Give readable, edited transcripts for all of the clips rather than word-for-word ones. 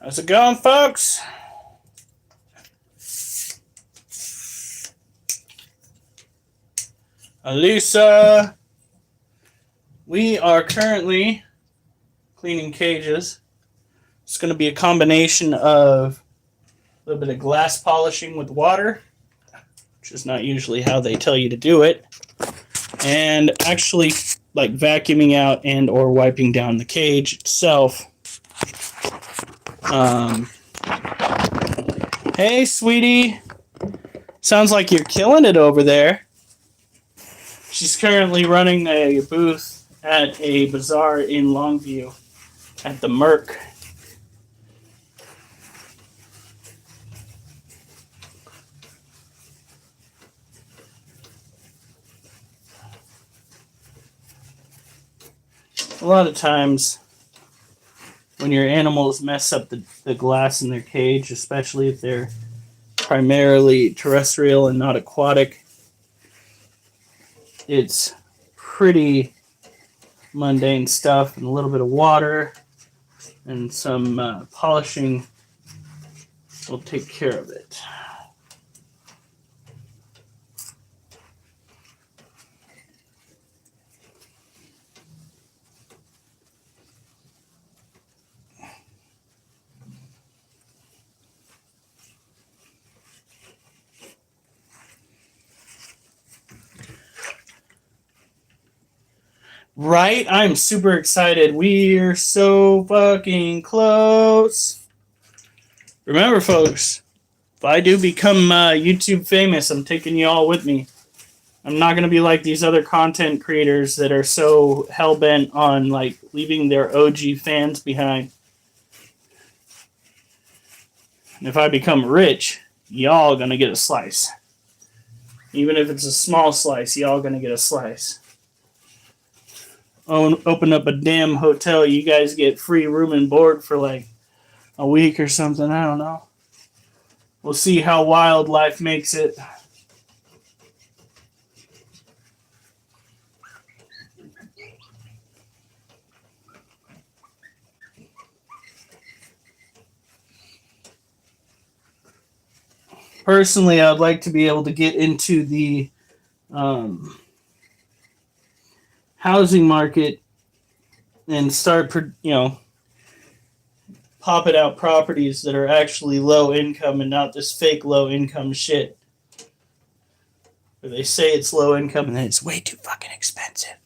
How's it going, folks? Alisa, we are currently cleaning cages. It's going to be a combination of a little bit of glass polishing with water, which is not usually how they tell you to do it, and actually like vacuuming out and or wiping down the cage itself. Hey, sweetie. Sounds like you're killing it over there. She's currently running a booth at a bazaar in Longview at the Merc. A lot of times when your animals mess up the glass in their cage, especially if they're primarily terrestrial and not aquatic, it's pretty mundane stuff, and a little bit of water and some polishing will take care of it. Right? I'm super excited. We're so fucking close. Remember, folks, if I do become YouTube famous, I'm taking you all with me. I'm not going to be like these other content creators that are so hell-bent on like leaving their OG fans behind. And if I become rich, y'all going to get a slice. Even if it's a small slice, y'all going to get a slice. Open up a damn hotel, you guys get free room and board for like a week or something. I don't know. We'll see how wild life makes it. Personally, I'd like to be able to get into the housing market and start, popping out properties that are actually low income and not this fake low income shit. Where they say it's low income and then it's way too fucking expensive.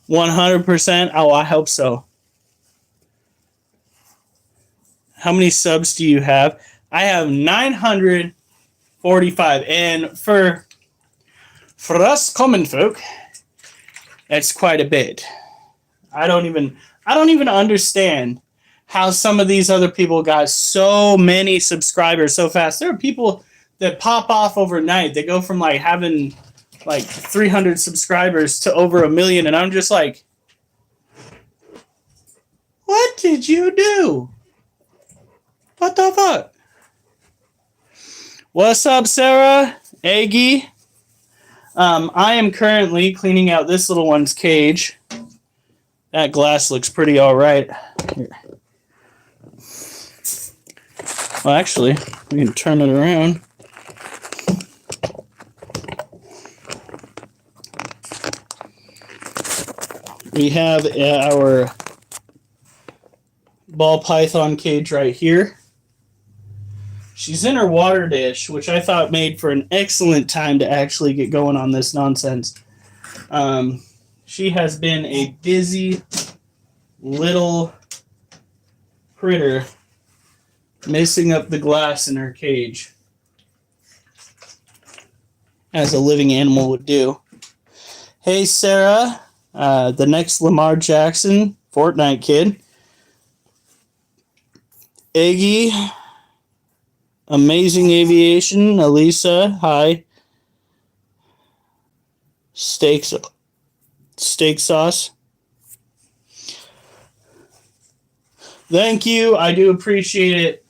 100%? Oh, I hope so. How many subs do you have? I have 945. And for us common folk, that's quite a bit. I don't even understand how some of these other people got so many subscribers so fast. There are people that pop off overnight. They go from like having like 300 subscribers to over 1 million, and I'm just like, what did you do? What the fuck? What's up, Sarah? Aggie? I am currently cleaning out this little one's cage. That glass looks pretty alright. Well, actually, we can turn it around. We have our ball python cage right here. She's in her water dish, which I thought made for an excellent time to actually get going on this nonsense. She has been a busy little critter messing up the glass in her cage, as a living animal would do. Hey, Sarah, the next Lamar Jackson Fortnite kid. Iggy, Amazing Aviation, Elisa, hi. steak sauce. Thank you. I do appreciate it.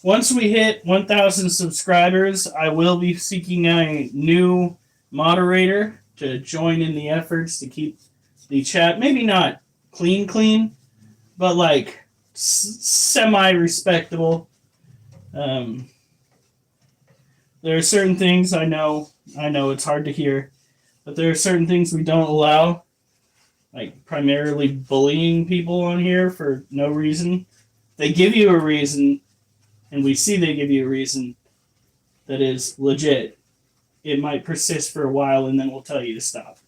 Once we hit 1,000 subscribers, I will be seeking a new moderator to join in the efforts to keep the chat maybe not clean, but like semi-respectable. There are certain things I know it's hard to hear, but there are certain things we don't allow, like primarily bullying people on here for no reason. They give you a reason, and we see they give you a reason that is legit. It might persist for a while, and then we'll tell you to stop.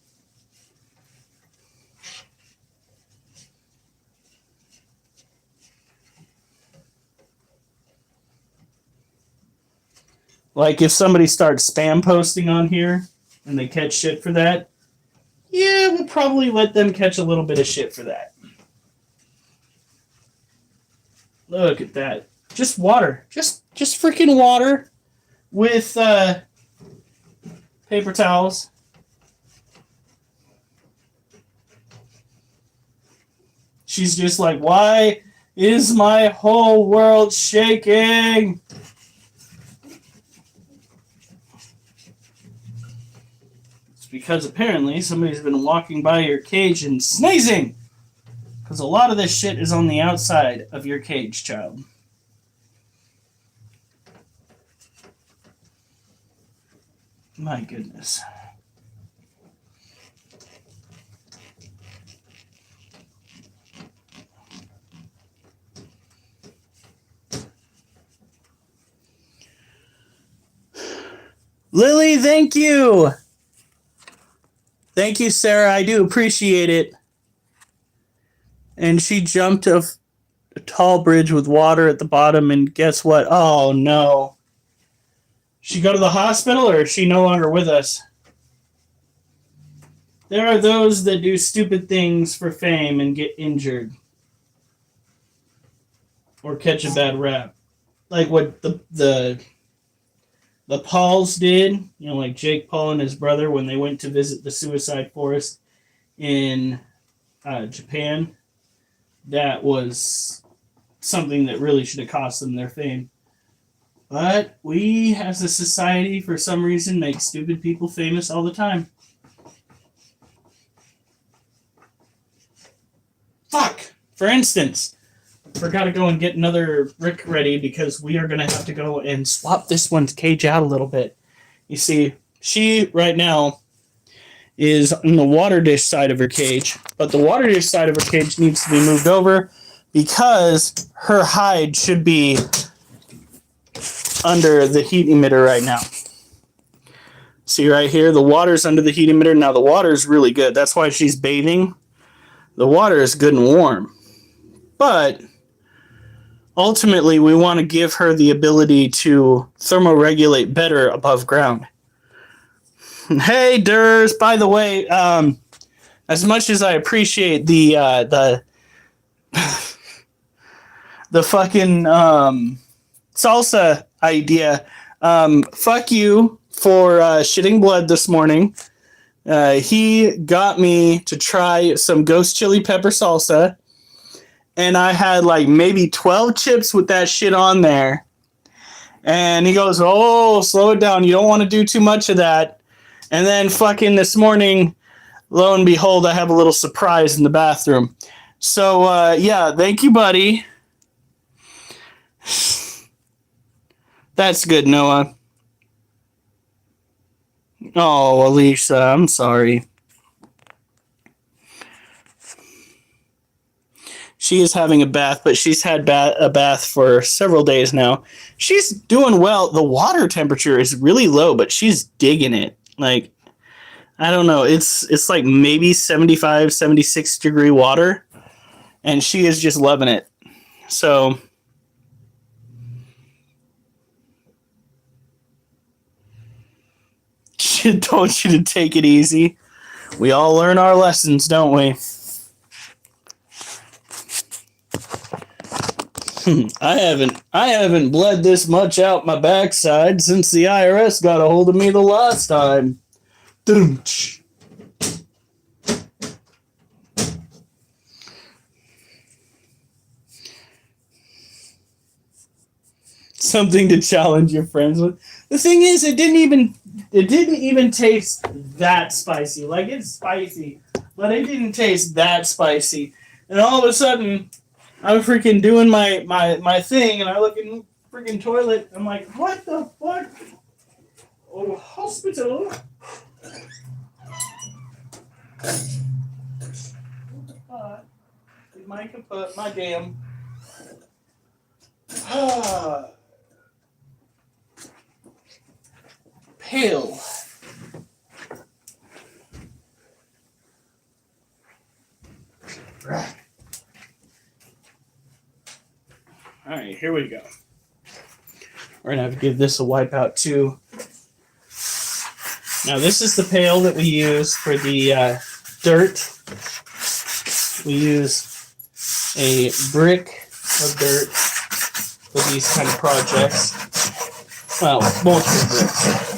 Like if somebody starts spam posting on here and they catch shit for that, yeah, we'll probably let them catch a little bit of shit for that. Look at that. Just water. Just freaking water with paper towels. She's just like, why is my whole world shaking? It's because apparently somebody's been walking by your cage and sneezing. Because a lot of this shit is on the outside of your cage, child. My goodness. Lily, thank you. Thank you, Sarah. I do appreciate it. And she jumped a tall bridge with water at the bottom, and guess what? Oh, no. She go to the hospital, or is she no longer with us? There are those that do stupid things for fame and get injured. Or catch a bad rap. Like what the Pauls did, you know, like Jake Paul and his brother when they went to visit the suicide forest in Japan. That was something that really should have cost them their fame. But we, as a society, for some reason, make stupid people famous all the time. Fuck! For instance, forgot to go and get another Rick ready because we are going to have to go and swap this one's cage out a little bit. You see, she, right now, is in the water dish side of her cage, but the water dish side of her cage needs to be moved over because her hide should be under the heat emitter right now. See right here, the water's under the heat emitter. Now the water is really good. That's why she's bathing. The water is good and warm. But ultimately, we want to give her the ability to thermoregulate better above ground. Hey, Durs, by the way, as much as I appreciate the fucking salsa idea, fuck you for shitting blood this morning. He got me to try some ghost chili pepper salsa, and I had like maybe 12 chips with that shit on there. And he goes, oh, slow it down. You don't want to do too much of that. And then fucking this morning, lo and behold, I have a little surprise in the bathroom. So, yeah, thank you, buddy. That's good, Noah. Oh, Alicia, I'm sorry. She is having a bath, but she's had a bath for several days now. She's doing well. The water temperature is really low, but she's digging it. Like, I don't know. It's like maybe 75, 76 degree water, and she is just loving it. So she told you to take it easy. We all learn our lessons, don't we? I haven't bled this much out my backside since the IRS got a hold of me the last time. Dum-tsh. Something to challenge your friends with. The thing is, it didn't even taste that spicy. Like, it's spicy, but it didn't taste that spicy. And all of a sudden, I'm freaking doing my thing, and I look in the freaking toilet. I'm like, what the fuck? Oh, hospital. My kaput, my damn. Pale. All right, here we go. We're gonna have to give this a wipe out too. Now this is the pail that we use for the dirt. We use a brick of dirt for these kind of projects. Well, multiple bricks.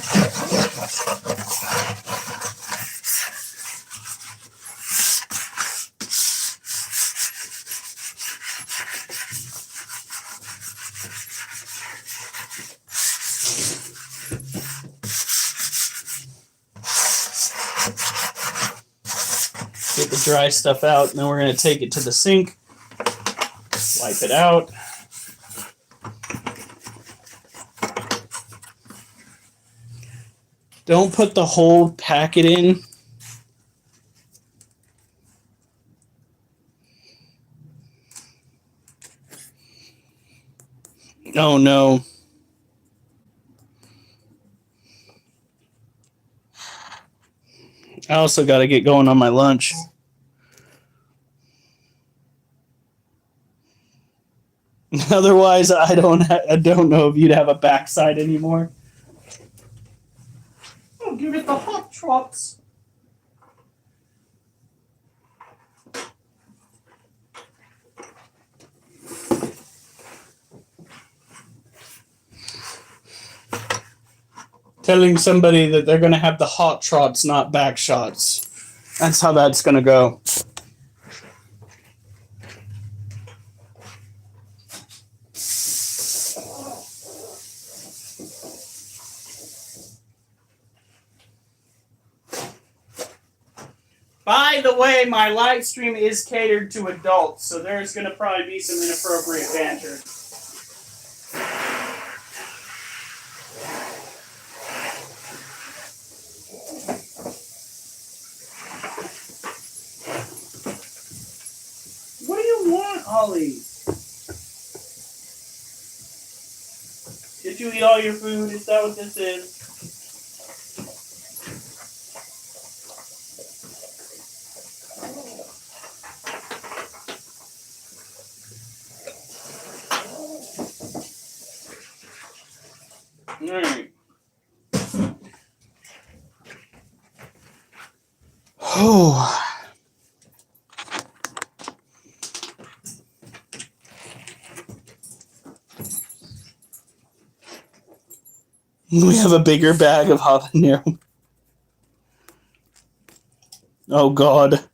Get the dry stuff out, and then we're going to take it to the sink, wipe it out. Don't put the whole packet in. Oh no. I also got to get going on my lunch. Otherwise, I don't know if you'd have a backside anymore. Oh, give it the hot trots. Telling somebody that they're going to have the hot trots, not back shots. That's how that's going to go. By the way, my live stream is catered to adults, so there's going to probably be some inappropriate banter. What do you want, Ollie? Did you eat all your food? Is that what this is? Alright. Oh. We have a bigger bag of habanero. Oh God.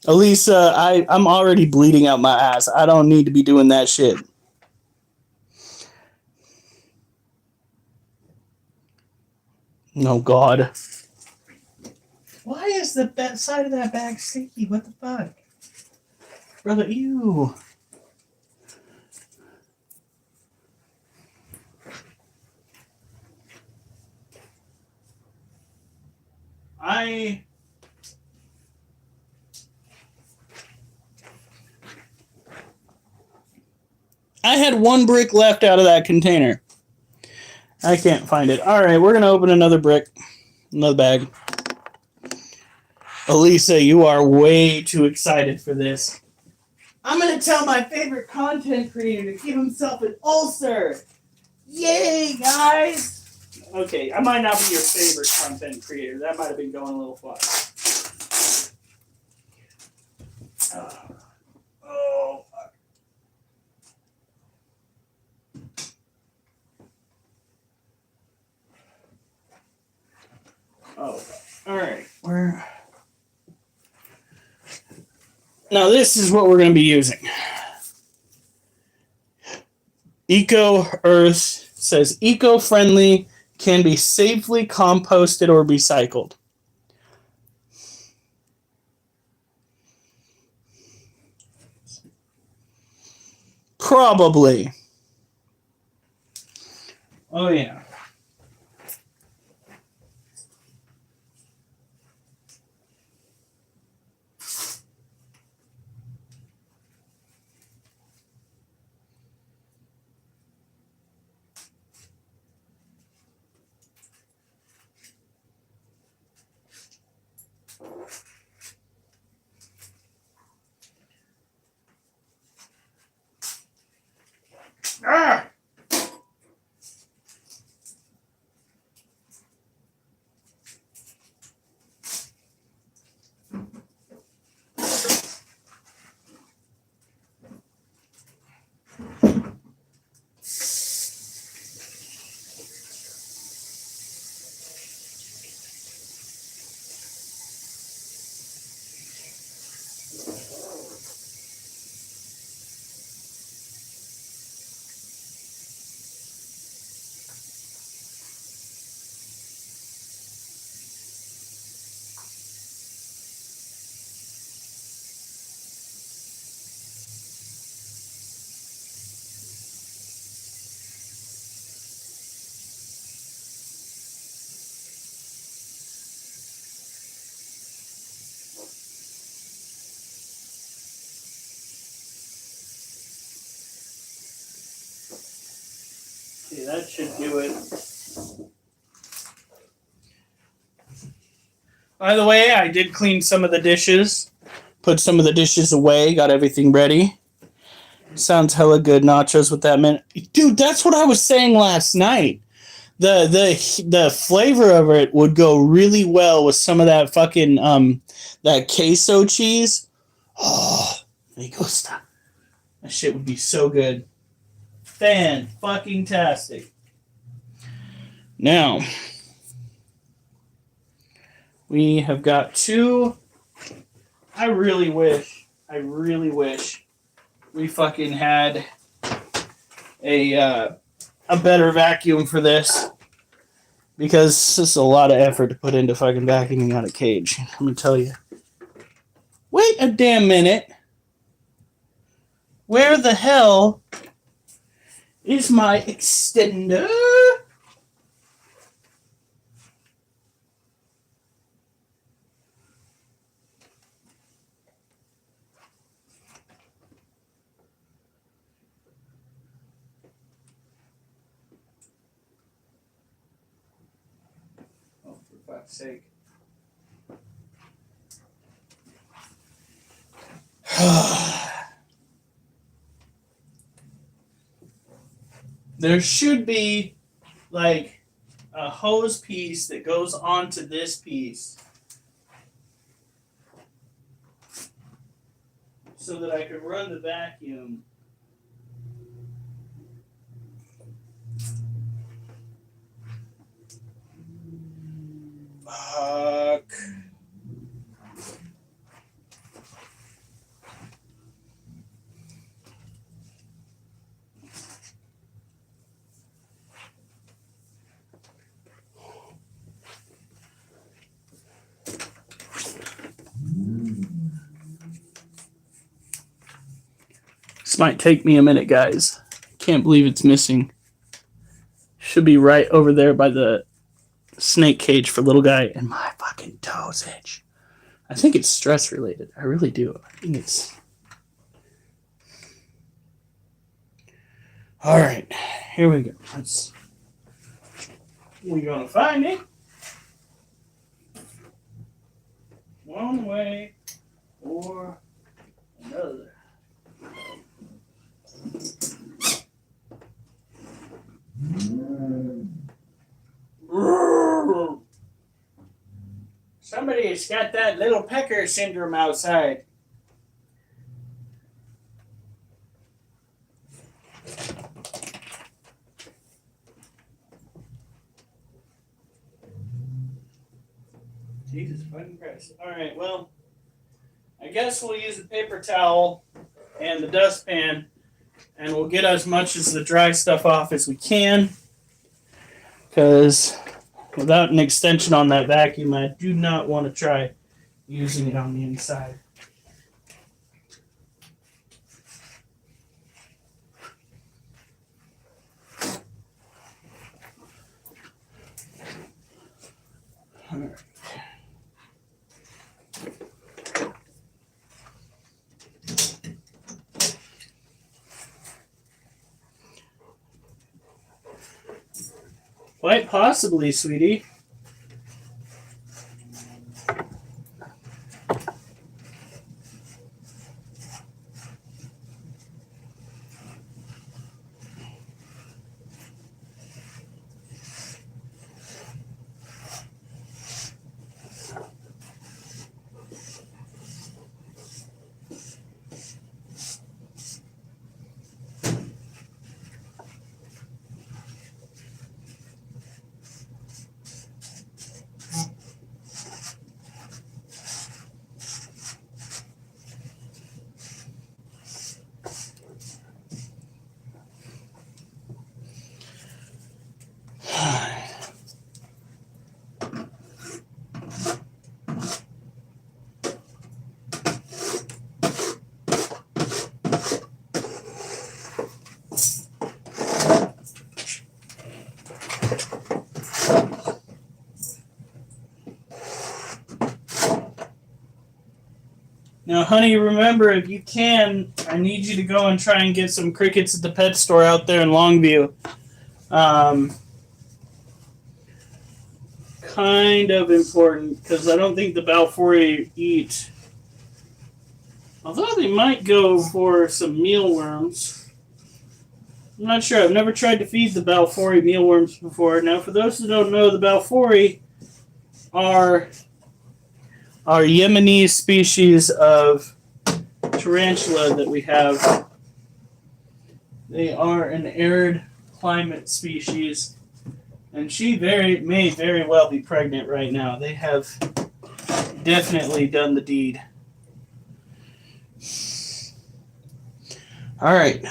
Elisa, I'm already bleeding out my ass. I don't need to be doing that shit. Oh God. Why is the side of that bag sticky? What the fuck? Brother, ew. I had one brick left out of that container. I can't find it. All right, we're going to open another brick. Another bag. Elisa, you are way too excited for this. I'm going to tell my favorite content creator to give himself an ulcer. Yay, guys. Okay, I might not be your favorite content creator. That might have been going a little far. Oh, fuck. Now this is what we're going to be using. Eco Earth says eco-friendly, can be safely composted or recycled. Probably. Oh yeah. Ah! Okay, that should do it. By the way, I did clean some of the dishes. Put some of the dishes away. Got everything ready. Sounds hella good, nachos with that mint. Dude, that's what I was saying last night. The flavor of it would go really well with some of that fucking that queso cheese. Oh, me gusta. That shit would be so good. Fan fucking tastic. Now we have got two. I really wish we fucking had a better vacuum for this, because this is a lot of effort to put into fucking vacuuming out a cage. Let me tell you. Wait a damn minute. Where the hell is my extender? Oh, for fuck's sake. There should be like a hose piece that goes onto this piece so that I can run the vacuum. Fuck. This might take me a minute, guys. Can't believe it's missing. Should be right over there by the snake cage for little guy, and my fucking toes itch. I think it's stress related. I really do. I think it's. All right, here we go. We're gonna find it one way or another. Somebody's got that little pecker syndrome outside. Jesus fucking Christ. All right, well, I guess we'll use a paper towel and the dustpan, and we'll get as much as the dry stuff off as we can. Because without an extension on that vacuum, I do not want to try using it on the inside. All right. Quite possibly, sweetie. Now, honey, remember, if you can, I need you to go and try and get some crickets at the pet store out there in Longview. Kind of important, because I don't think the Balfouri eat. Although they might go for some mealworms. I'm not sure. I've never tried to feed the Balfouri mealworms before. Now, for those who don't know, the Balfouri are Yemeni species of tarantula that we have. They are an arid climate species, and she may very well be pregnant right now. They have definitely done the deed. All right.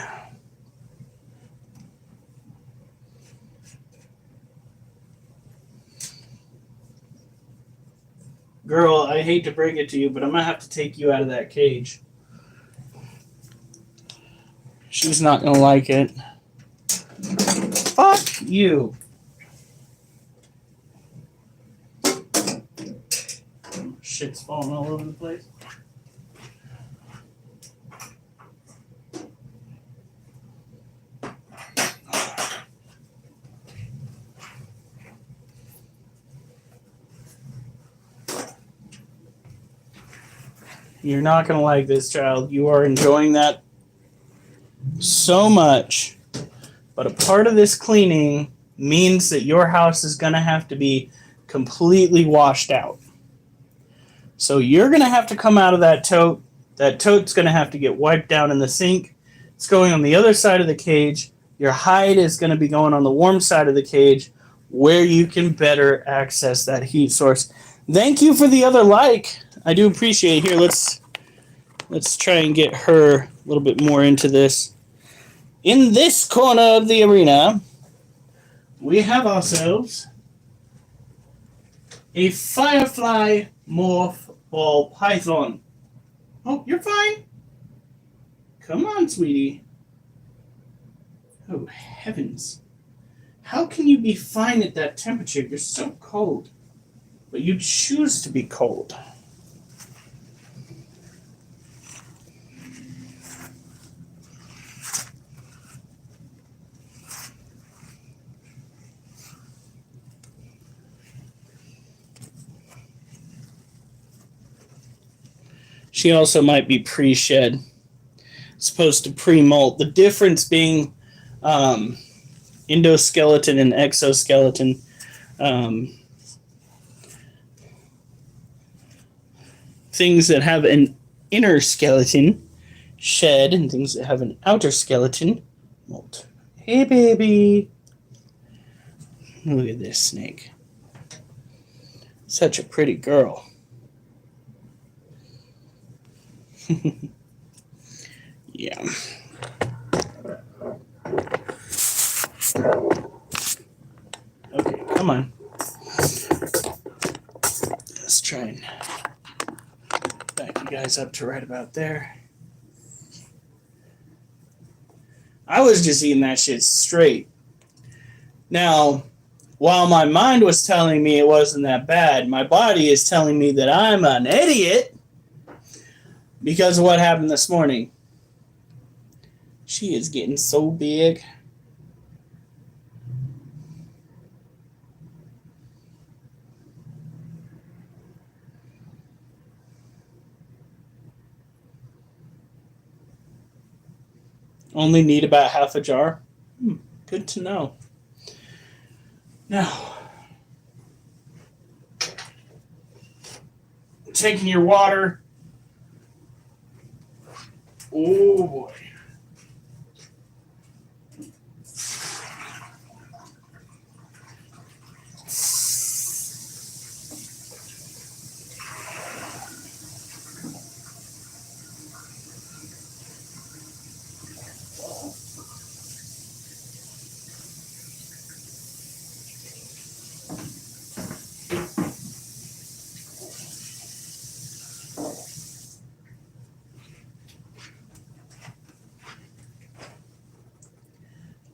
Girl, I hate to break it to you, but I'm going to have to take you out of that cage. She's not going to like it. Fuck you. Shit's falling all over the place. You're not going to like this, child. You are enjoying that so much. But a part of this cleaning means that your house is going to have to be completely washed out. So you're going to have to come out of that tote. That tote's going to have to get wiped down in the sink. It's going on the other side of the cage. Your hide is going to be going on the warm side of the cage where you can better access that heat source. Thank you for the other like. I do appreciate it. Here, let's try and get her a little bit more into this. In this corner of the arena, we have ourselves a Firefly Morph Ball Python. Oh, you're fine. Come on, sweetie. Oh, heavens. How can you be fine at that temperature? You're so cold. But you choose to be cold. She also might be pre-shed, supposed to pre-molt. The difference being endoskeleton and exoskeleton. Things that have an inner skeleton shed, and things that have an outer skeleton molt. Hey, baby. Look at this snake. Such a pretty girl. Yeah. Okay, come on. Let's try and back you guys up to right about there. I was just eating that shit straight. Now, while my mind was telling me it wasn't that bad, my body is telling me that I'm an idiot because of what happened this morning. She is getting so big. Only need about half a jar. Good to know. Now, taking your water. Oh boy.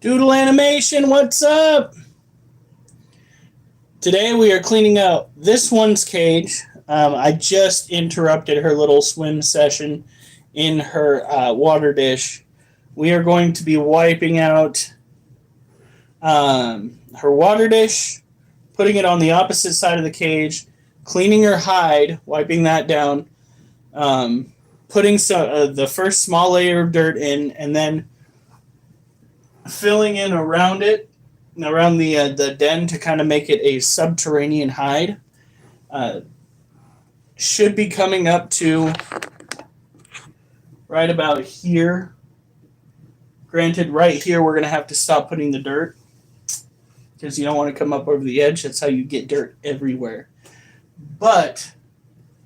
Doodle Animation, what's up? Today we are cleaning out this one's cage. I just interrupted her little swim session in her water dish. We are going to be wiping out her water dish, putting it on the opposite side of the cage, cleaning her hide, wiping that down, putting the first small layer of dirt in, and then filling in around it, around the den to kind of make it a subterranean hide. Should be coming up to right about here. Granted, right here we're going to have to stop putting the dirt because you don't want to come up over the edge. That's how you get dirt everywhere. But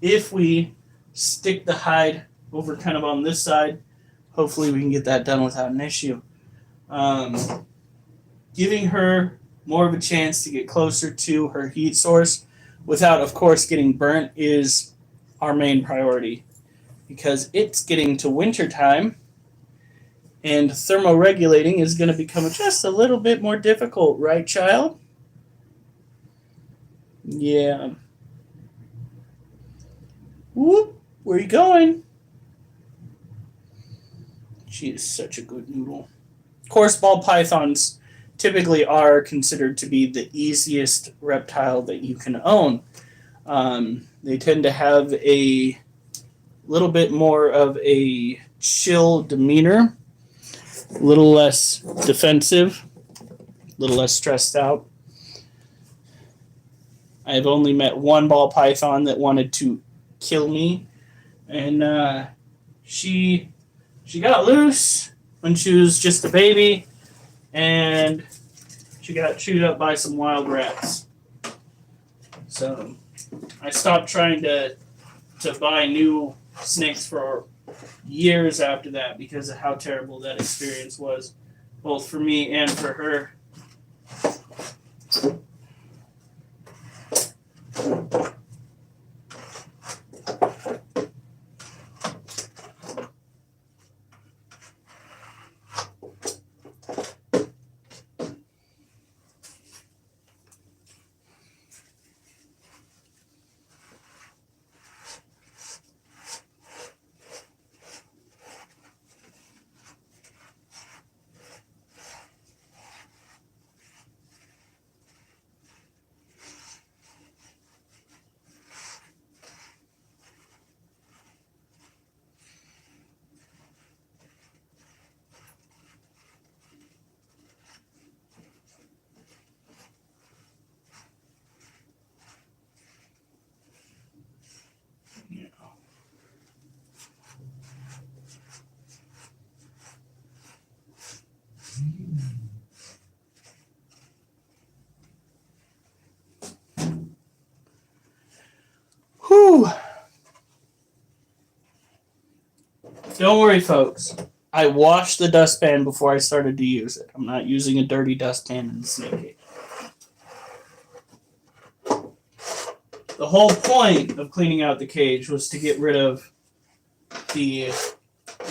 if we stick the hide over kind of on this side, hopefully we can get that done without an issue. Giving her more of a chance to get closer to her heat source without, of course, getting burnt is our main priority because it's getting to winter time and thermoregulating is going to become just a little bit more difficult, right, child? Yeah. Whoop, where are you going? She is such a good noodle. Of course, ball pythons typically are considered to be the easiest reptile that you can own. They tend to have a little bit more of a chill demeanor, a little less defensive, a little less stressed out. I've only met one ball python that wanted to kill me, and she got loose when she was just a baby, and she got chewed up by some wild rats. So I stopped trying to buy new snakes for years after that because of how terrible that experience was, both for me and for her. Whew. Don't worry, folks. I washed the dustpan before I started to use it. I'm not using a dirty dustpan in the snake cage. The whole point of cleaning out the cage was to get rid of the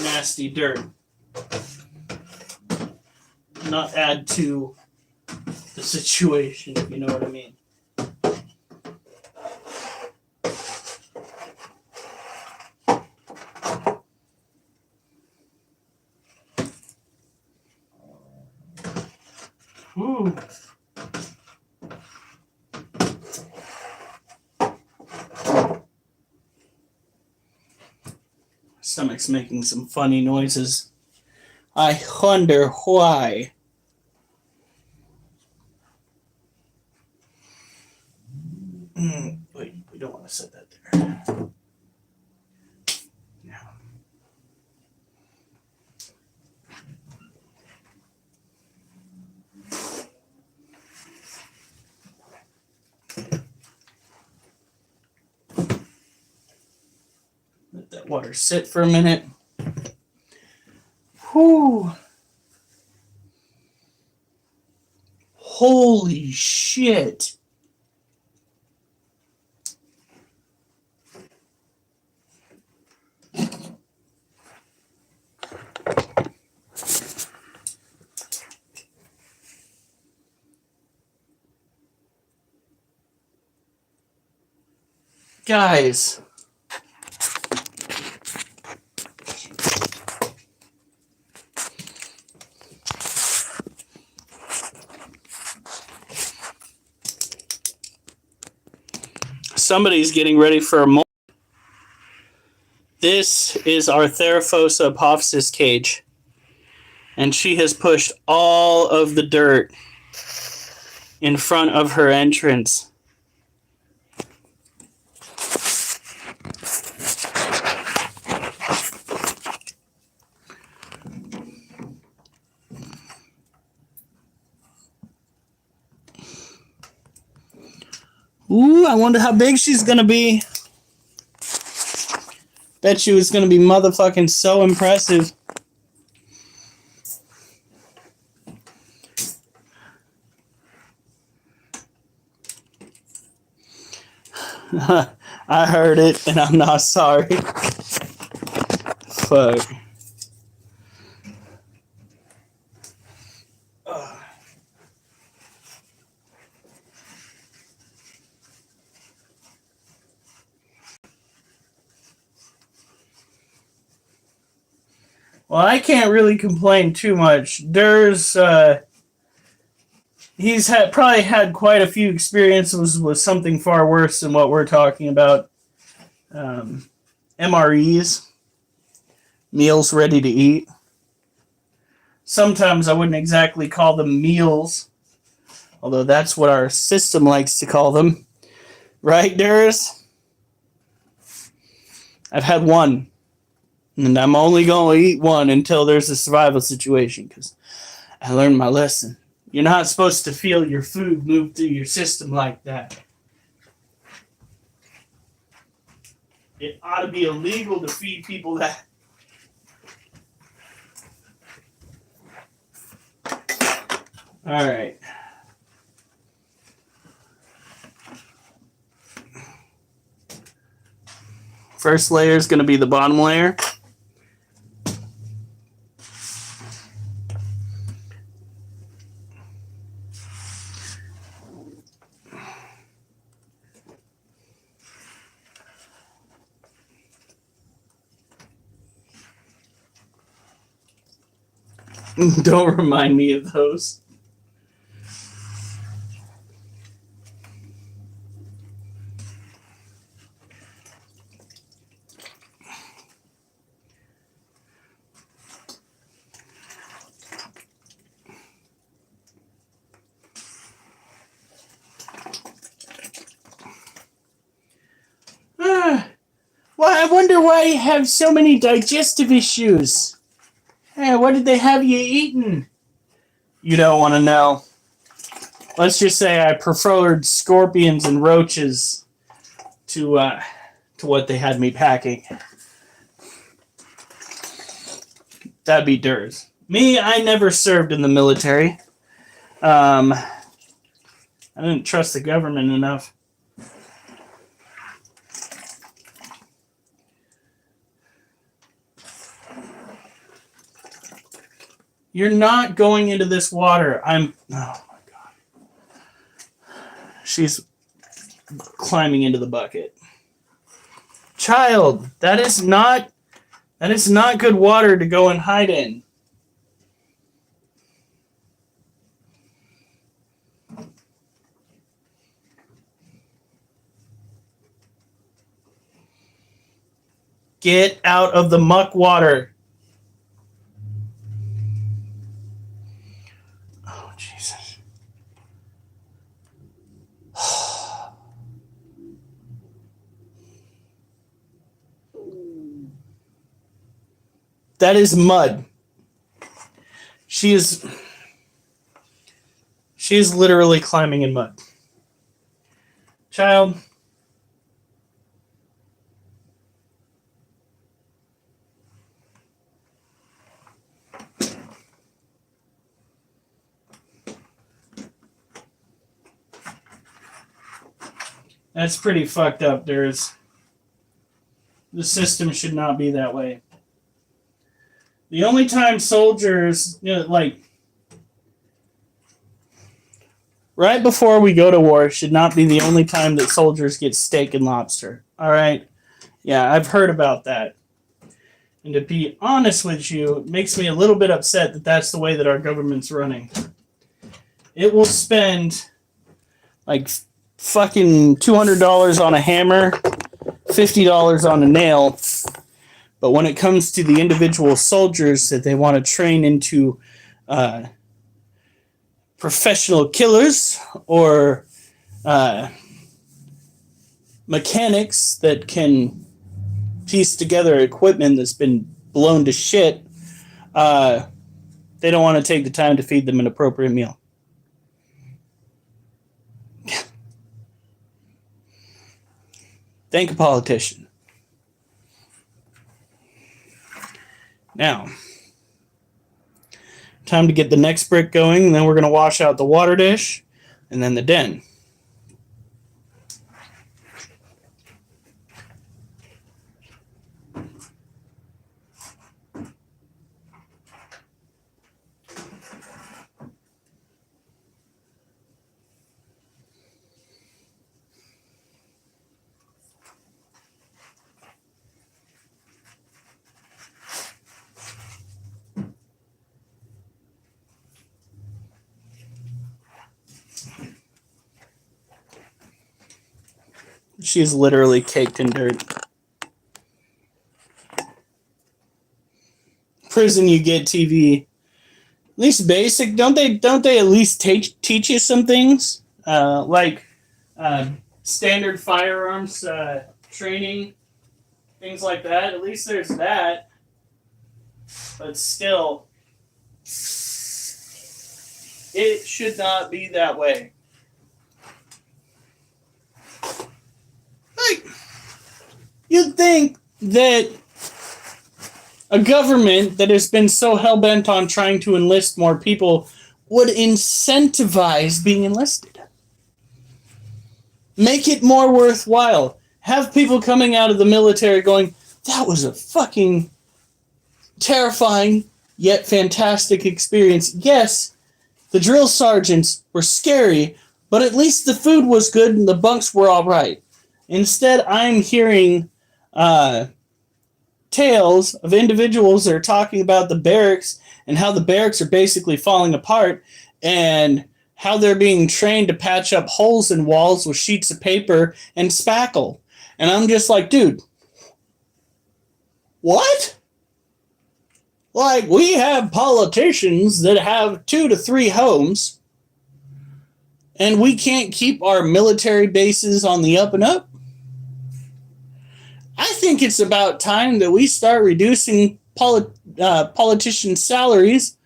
nasty dirt. Not add to the situation, if you know what I mean. Ooh. Stomach's making some funny noises. I wonder why. Wait, we don't want to set that there. Yeah. Let that water sit for a minute. Whew. Holy shit. Guys. Somebody's getting ready for a molt. This is our Theraphosa apophysis cage. And she has pushed all of the dirt in front of her entrance. Ooh, I wonder how big she's gonna be. Bet she was gonna be motherfucking so impressive. I heard it and I'm not sorry. Fuck. Well, I can't really complain too much. Durs, he's probably had quite a few experiences with something far worse than what we're talking about. MREs, meals ready to eat. Sometimes I wouldn't exactly call them meals, although that's what our system likes to call them. Right, Durs? I've had one. And I'm only going to eat one until there's a survival situation, because I learned my lesson. You're not supposed to feel your food move through your system like that. It ought to be illegal to feed people that. All right. First layer is going to be the bottom layer. Don't remind me of those. Well, I wonder why you have so many digestive issues. Hey, what did they have you eating? You don't want to know. Let's just say I preferred scorpions and roaches to what they had me packing. That'd be Durs. Me, I never served in the military. I didn't trust the government enough. You're not going into this water. Oh my God. She's climbing into the bucket. Child, that is not good water to go and hide in. Get out of the muck water. Oh, Jesus. That is mud. She is literally climbing in mud. Child. That's pretty fucked up. The system should not be that way. The only time soldiers, right before we go to war should not be the only time that soldiers get steak and lobster. All right? Yeah, I've heard about that. And to be honest with you, it makes me a little bit upset that that's the way that our government's running. It will spend like fucking $200 on a hammer, $50 on a nail. But when it comes to the individual soldiers that they want to train into professional killers or mechanics that can piece together equipment that's been blown to shit, they don't want to take the time to feed them an appropriate meal. Thank a politician. Now, time to get the next brick going, and then we're going to wash out the water dish, and then the den. She's literally caked in dirt. Prison, you get TV. At least basic. Don't they at least teach you some things? Like standard firearms training, things like that. At least there's that. But still, it should not be that way. Like, you'd think that a government that has been so hell-bent on trying to enlist more people would incentivize being enlisted. Make it more worthwhile. Have people coming out of the military going, that was a fucking terrifying yet fantastic experience. Yes, the drill sergeants were scary, but at least the food was good and the bunks were all right. Instead, I'm hearing tales of individuals that are talking about the barracks and how the barracks are basically falling apart and how they're being trained to patch up holes in walls with sheets of paper and spackle. And I'm just like, dude, what? Like, we have politicians that have 2 to 3 homes, and we can't keep our military bases on the up and up? I think it's about time that we start reducing politicians' salaries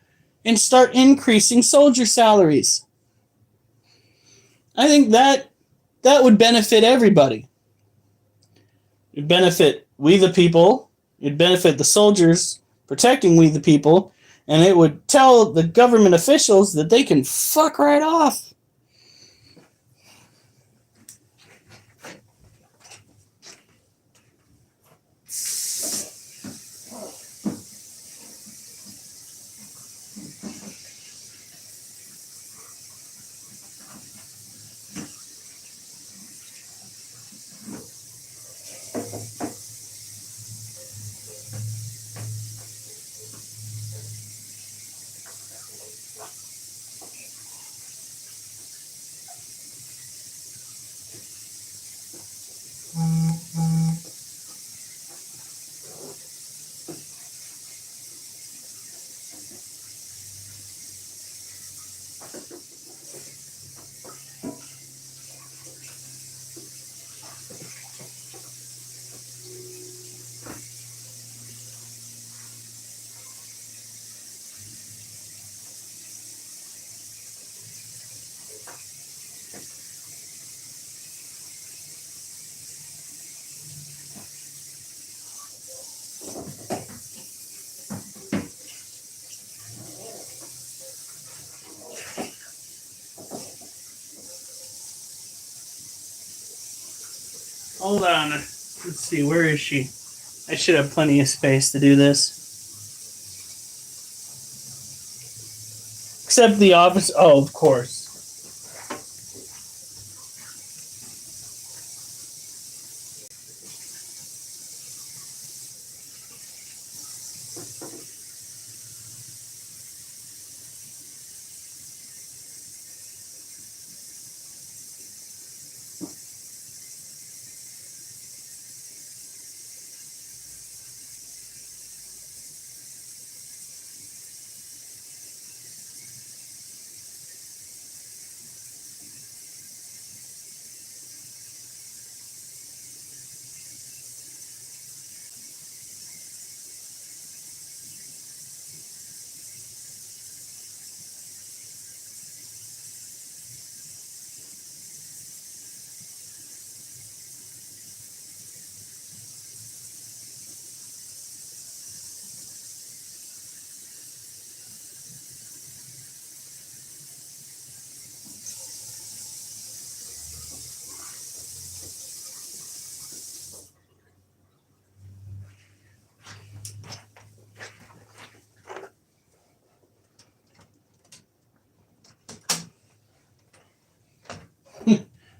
and start increasing soldier salaries. I think that would benefit everybody. It'd benefit we the people. It'd benefit the soldiers protecting we the people, and it would tell the government officials that they can fuck right off. Hold on. Let's see, where is she? I should have plenty of space to do this. Except the office. Oh, of course.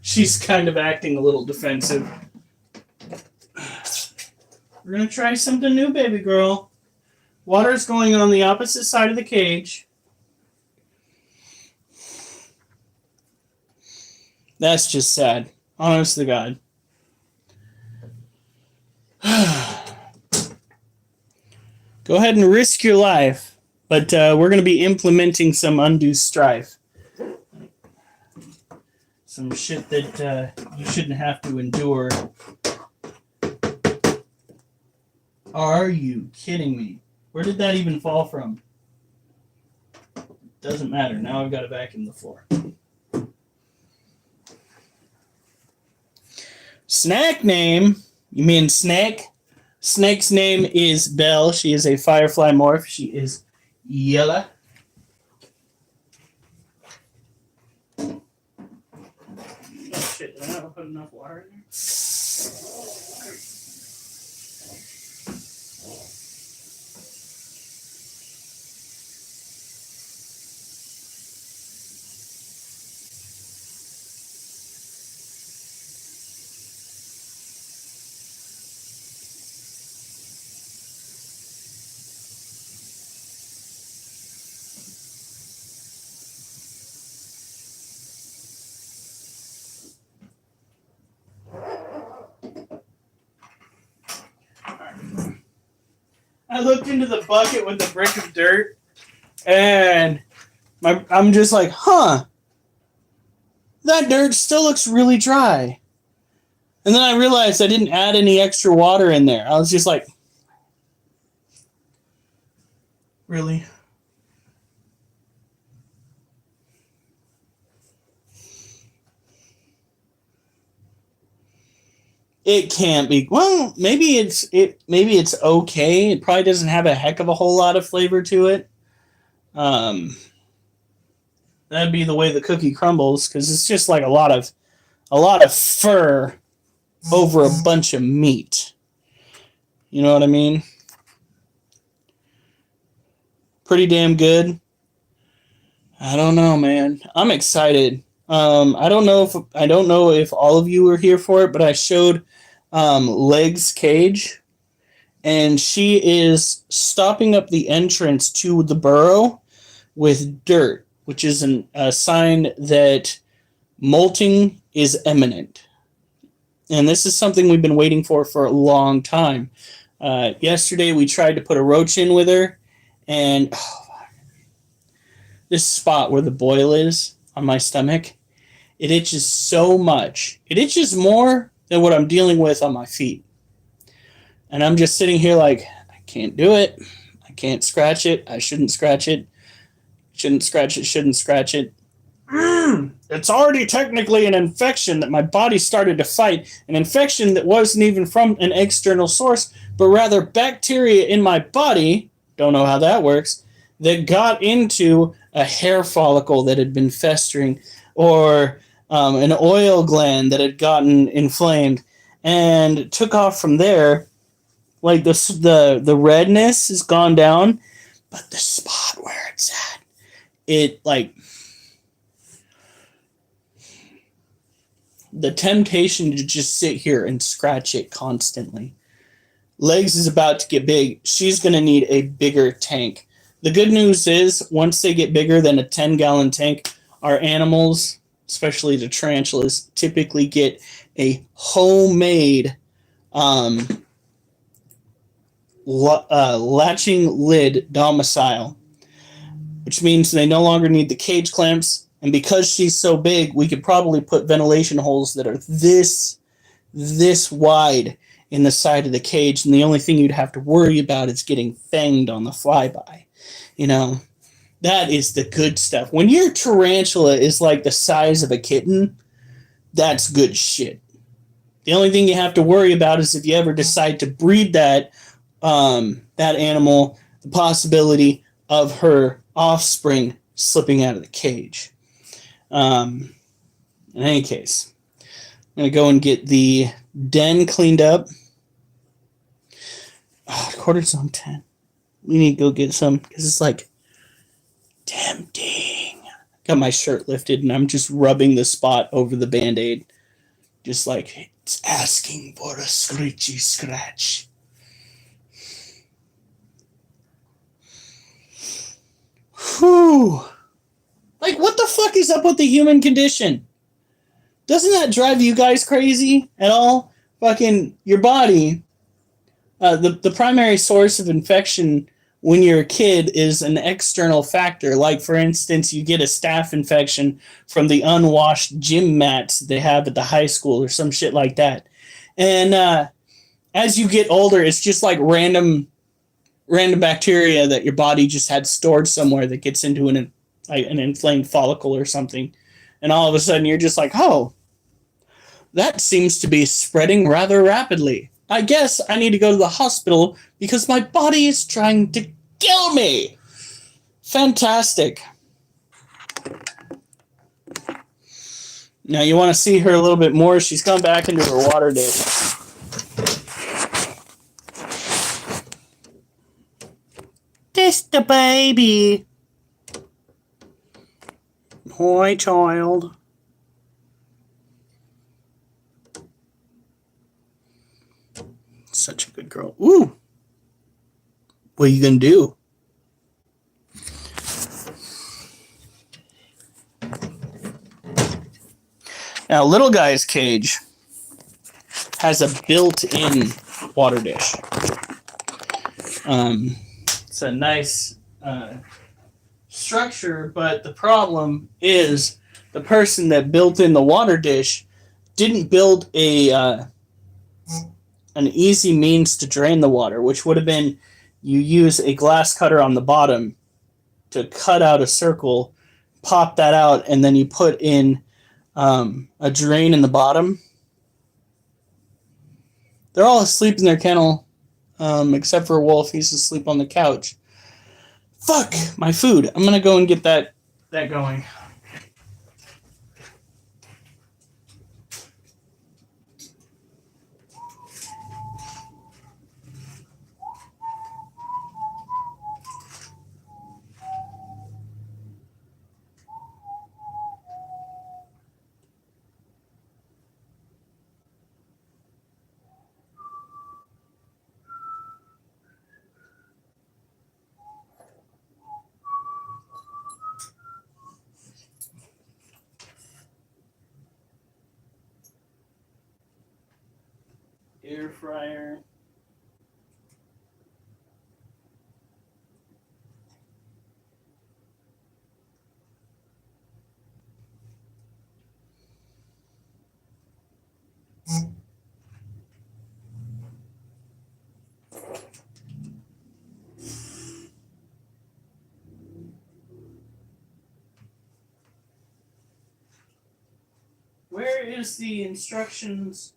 She's kind of acting a little defensive. We're gonna try something new, baby girl. Water's going on the opposite side of the cage. That's just sad. Honest to God. Go ahead and risk your life, but we're going to be implementing some undue strife. Some shit that you shouldn't have to endure. Are you kidding me? Where did that even fall from? Doesn't matter. Now I've got to vacuum the floor. Snack name? You mean Snake? Snake's name is Belle. She is a Firefly morph. She is yellow. Oh shit, did I not put enough water in there? I looked into the bucket with the brick of dirt, and I'm just like, huh, that dirt still looks really dry. And then I realized I didn't add any extra water in there. I was just like, really? It can't be. Well, maybe it's okay. It probably doesn't have a heck of a whole lot of flavor to it. Um, that'd be the way the cookie crumbles because it's just like a lot of fur over a bunch of meat. You know what I mean? Pretty damn good. I don't know, man. I'm excited. I don't know if all of you were here for it, but I showed Legs cage, and she is stopping up the entrance to the burrow with dirt, which is a sign that molting is imminent. And this is something we've been waiting for a long time. Yesterday, we tried to put a roach in with her, and this spot where the boil is on my stomach, it itches so much. It itches more than what I'm dealing with on my feet. And I'm just sitting here like, I can't do it. I can't scratch it. I shouldn't scratch it. Shouldn't scratch it. Shouldn't scratch it. It's already technically an infection that my body started to fight. An infection that wasn't even from an external source, but rather bacteria in my body, don't know how that works, that got into a hair follicle that had been festering, or an oil gland that had gotten inflamed, and took off from there. Like the redness has gone down, but the spot where it's at, it like the temptation to just sit here and scratch it constantly. Legs is about to get big. She's going to need a bigger tank. The good news is, once they get bigger than a 10-gallon tank, our animals, especially the tarantulas, typically get a homemade latching lid domicile, which means they no longer need the cage clamps. And because she's so big, we could probably put ventilation holes that are this wide in the side of the cage, and the only thing you'd have to worry about is getting fanged on the flyby. You know, that is the good stuff. When your tarantula is like the size of a kitten, that's good shit. The only thing you have to worry about is if you ever decide to breed that animal, the possibility of her offspring slipping out of the cage. In any case, I'm going to go and get the den cleaned up. Oh, quarters on 10. We need to go get some because it's like tempting. Got my shirt lifted and I'm just rubbing the spot over the Band-Aid. Just like it's asking for a screechy scratch. Whew. Like, what the fuck is up with the human condition? Doesn't that drive you guys crazy at all? Fucking your body, the primary source of infection when you're a kid is an external factor. Like, for instance, you get a staph infection from the unwashed gym mats they have at the high school or some shit like that. And as you get older, it's just like random bacteria that your body just had stored somewhere that gets into an inflamed follicle or something. And all of a sudden you're just like, oh, that seems to be spreading rather rapidly. I guess I need to go to the hospital because my body is trying to kill me. Fantastic. Now you want to see her a little bit more. She's gone back into her water dish. Just the baby. Boy, child. Such a good girl. Ooh. What are you going to do? Now, little guy's cage has a built-in water dish. It's a nice structure, but the problem is the person that built in the water dish didn't build an easy means to drain the water, which would have been you use a glass cutter on the bottom to cut out a circle, pop that out, and then you put in a drain in the bottom. They're all asleep in their kennel, except for Wolf. He's asleep on the couch. Fuck my food. I'm gonna go and get that going. Air fryer. Where is the instructions?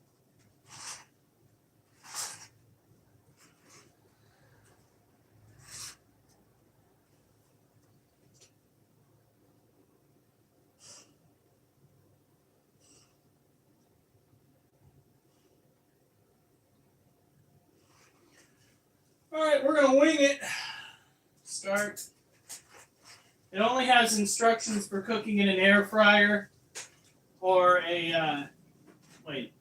Alright, we're gonna wing it. Start. It only has instructions for cooking in an air fryer or a, wait.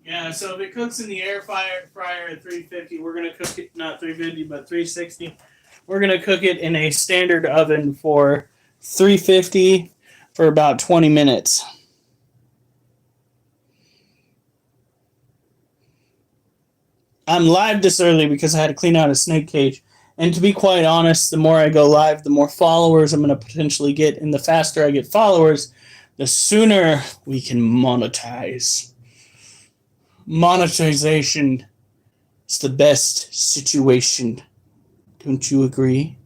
Yeah, so if it cooks in the air fryer at 350, we're going to cook it, not 350, but 360. We're going to cook it in a standard oven for 350 for about 20 minutes. I'm live this early because I had to clean out a snake cage. And to be quite honest, the more I go live, the more followers I'm going to potentially get. And the faster I get followers, the sooner we can monetize. Monetization is the best situation. Don't you agree?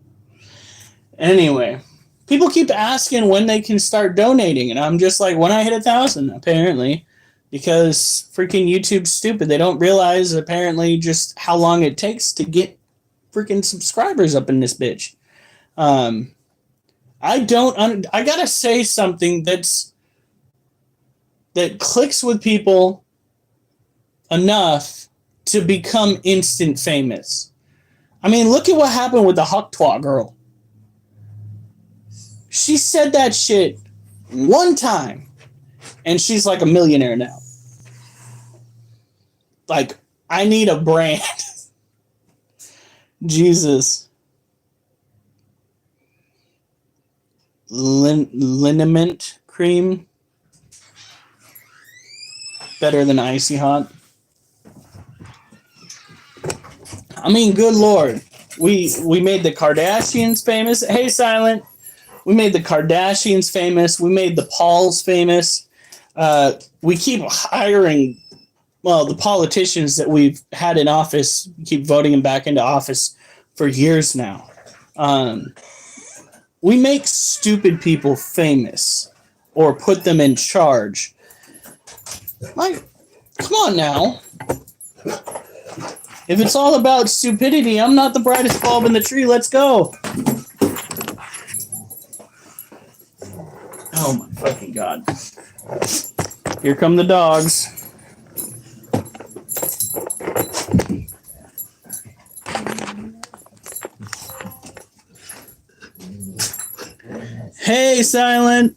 Anyway, people keep asking when they can start donating, and I'm just like, when I hit 1,000, apparently, because freaking YouTube's stupid. They don't realize apparently just how long it takes to get freaking subscribers up in this bitch. I gotta say something that clicks with people enough to become instant famous. I mean, look at what happened with the Huck girl. She said that shit one time, and she's like a millionaire now. Like, I need a brand. Jesus. Liniment cream. Better than Icy Hot. I mean, good Lord. We made the Kardashians famous. Hey, Silent. We made the Kardashians famous. We made the Pauls famous. We keep hiring, well, the politicians that we've had in office, keep voting them back into office for years now. We make stupid people famous or put them in charge. Like, come on now. If it's all about stupidity, I'm not the brightest bulb in the tree. Let's go. Oh my fucking God. Here come the dogs. Hey, Silent.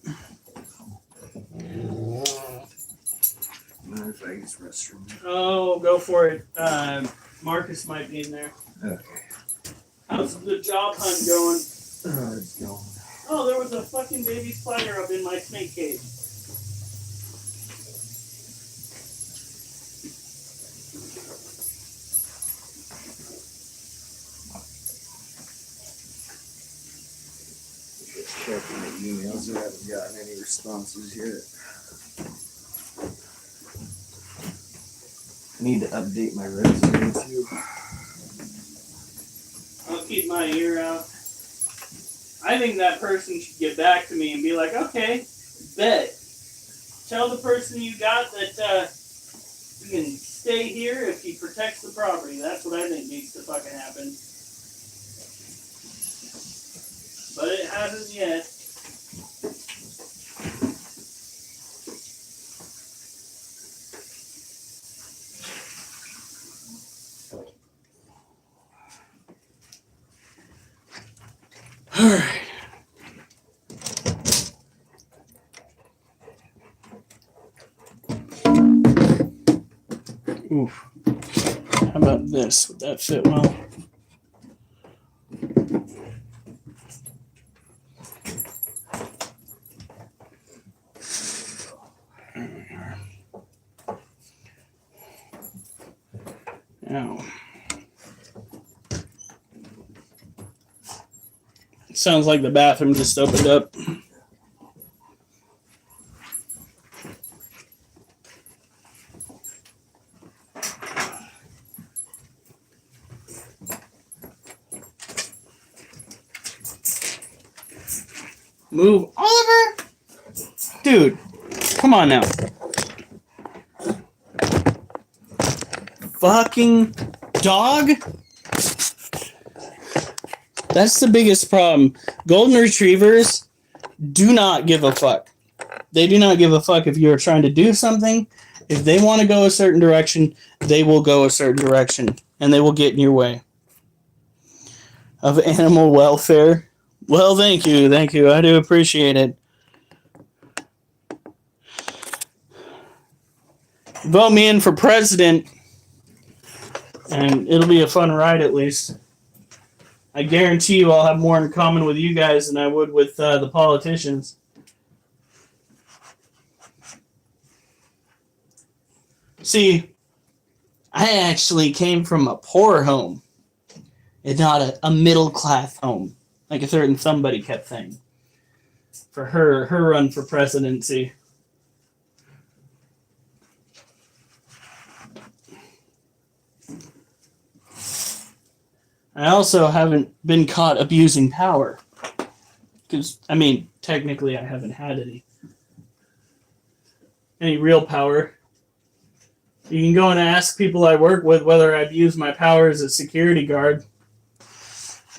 Oh, go for it. Marcus might be in there. Okay. How's the job hunt going? It's going. Oh, there was a fucking baby spider up in my snake cage. Checking the emails. I haven't gotten any responses yet. I need to update my resume too. I'll keep my ear out. I think that person should get back to me and be like, okay, bet. Tell the person you got that you can stay here if he protects the property. That's what I think needs to fucking happen. But it hasn't yet. All right. Oof. How about this? Would that fit well? Now, it sounds like the bathroom just opened up. Move, Oliver! Dude, come on now. Fucking dog? That's the biggest problem. Golden Retrievers do not give a fuck. They do not give a fuck if you're trying to do something. If they want to go a certain direction, they will go a certain direction. And they will get in your way. Of animal welfare. Well, thank you. Thank you. I do appreciate it. Vote me in for president. And it'll be a fun ride at least. I guarantee you I'll have more in common with you guys than I would with the politicians. See, I actually came from a poor home and not a middle-class home, like a certain somebody kept saying. For her run for presidency. I also haven't been caught abusing power. Because, I mean, technically I haven't had any real power. You can go and ask people I work with whether I've used my power as a security guard.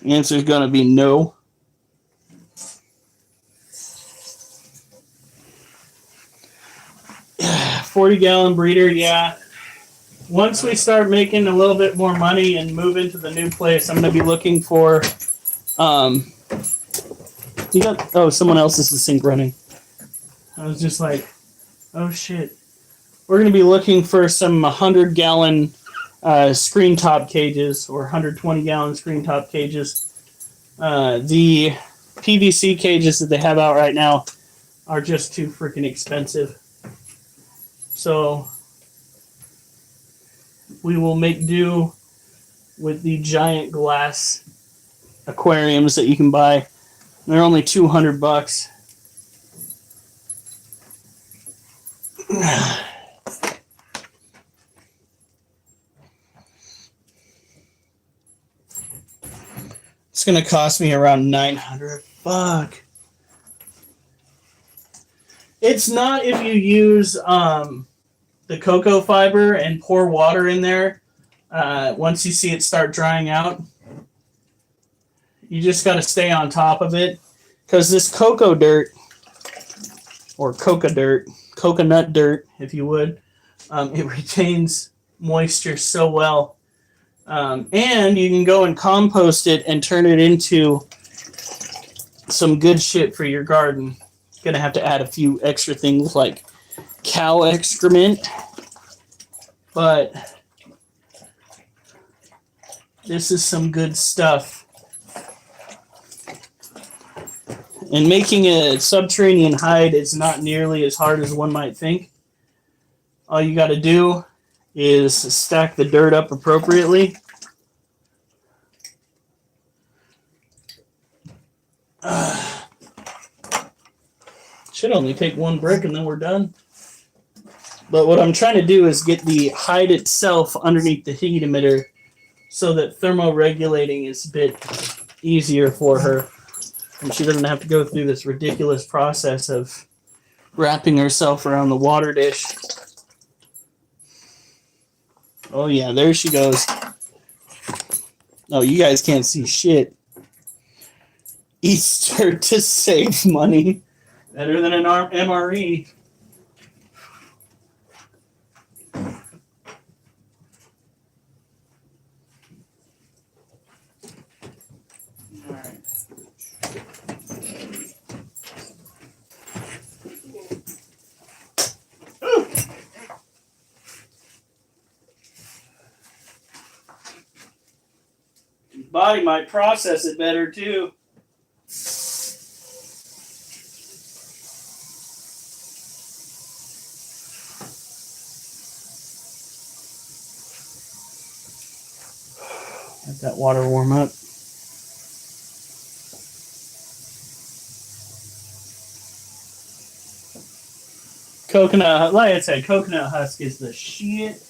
The answer is going to be no. $40-gallon breeder, yeah. Once we start making a little bit more money and move into the new place, I'm going to be looking for, someone else is the sink running. I was just like, oh shit. We're going to be looking for some 100-gallon screen top cages or 120-gallon screen top cages. The PVC cages that they have out right now are just too freaking expensive. So we will make do with the giant glass aquariums that you can buy. They're only $200. It's gonna cost me around $900. Fuck. It's not if you use the cocoa fiber and pour water in there. Once you see it start drying out, you just got to stay on top of it, because this cocoa dirt, or coconut dirt, if you would, it retains moisture so well. And you can go and compost it and turn it into some good shit for your garden. Gonna have to add a few extra things like cow excrement, but this is some good stuff. And making a subterranean hide is not nearly as hard as one might think. All you got to do is stack the dirt up appropriately. Should only take one brick and then we're done. But what I'm trying to do is get the hide itself underneath the heat emitter so that thermoregulating is a bit easier for her. And she doesn't have to go through this ridiculous process of wrapping herself around the water dish. Oh yeah, there she goes. Oh, you guys can't see shit. Easter to save money. Better than an MRE. Alright. Your body might process it better too. Let that water warm up. Coconut, like I said, coconut husk is the shit.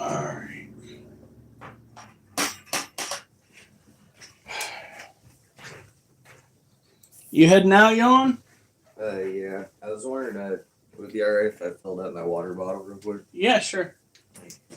Alright. You heading out, Yon? Yeah. I was wondering, would it be alright if I filled up my water bottle real quick? Yeah, sure. Thank you.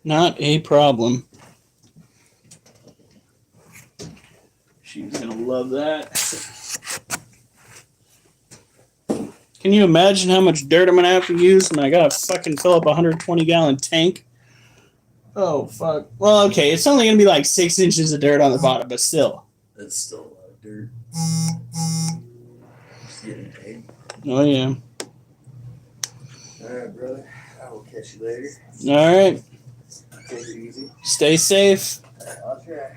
Not a problem. She's gonna love that. Can you imagine how much dirt I'm gonna have to use when I gotta fucking fill up a 120-gallon tank? Oh fuck. Well, okay, it's only gonna be like 6 inches of dirt on the bottom, but still. That's still a lot of dirt. Just getting paid. Oh yeah. Alright, brother. I will catch you later. All right. Take it easy. Stay safe. I'll try.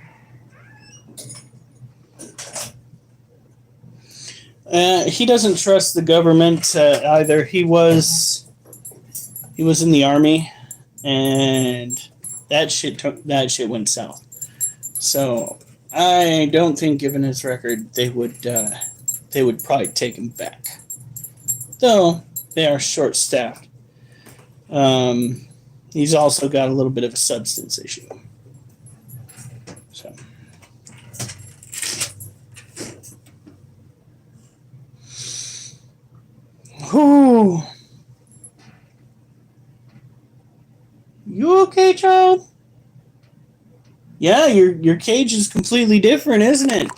He doesn't trust the government either. He was in the army, and that shit went south. So I don't think, given his record, they would probably take him back. Though they are short-staffed. He's also got a little bit of a substance issue. So. Whew. You okay, child? Yeah, your cage is completely different, isn't it?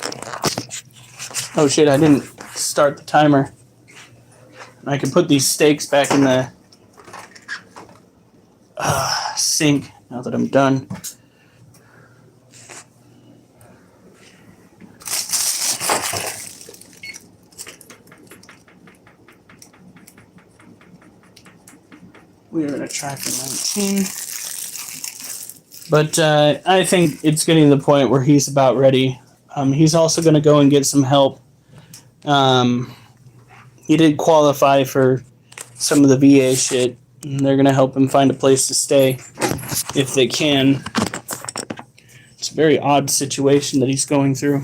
Oh shit, I didn't start the timer. I can put these steaks back in the sink now that I'm done. We are going to try for 19. But I think it's getting to the point where he's about ready. He's also going to go and get some help. He did qualify for some of the VA shit. And they're going to help him find a place to stay if they can. It's a very odd situation that he's going through.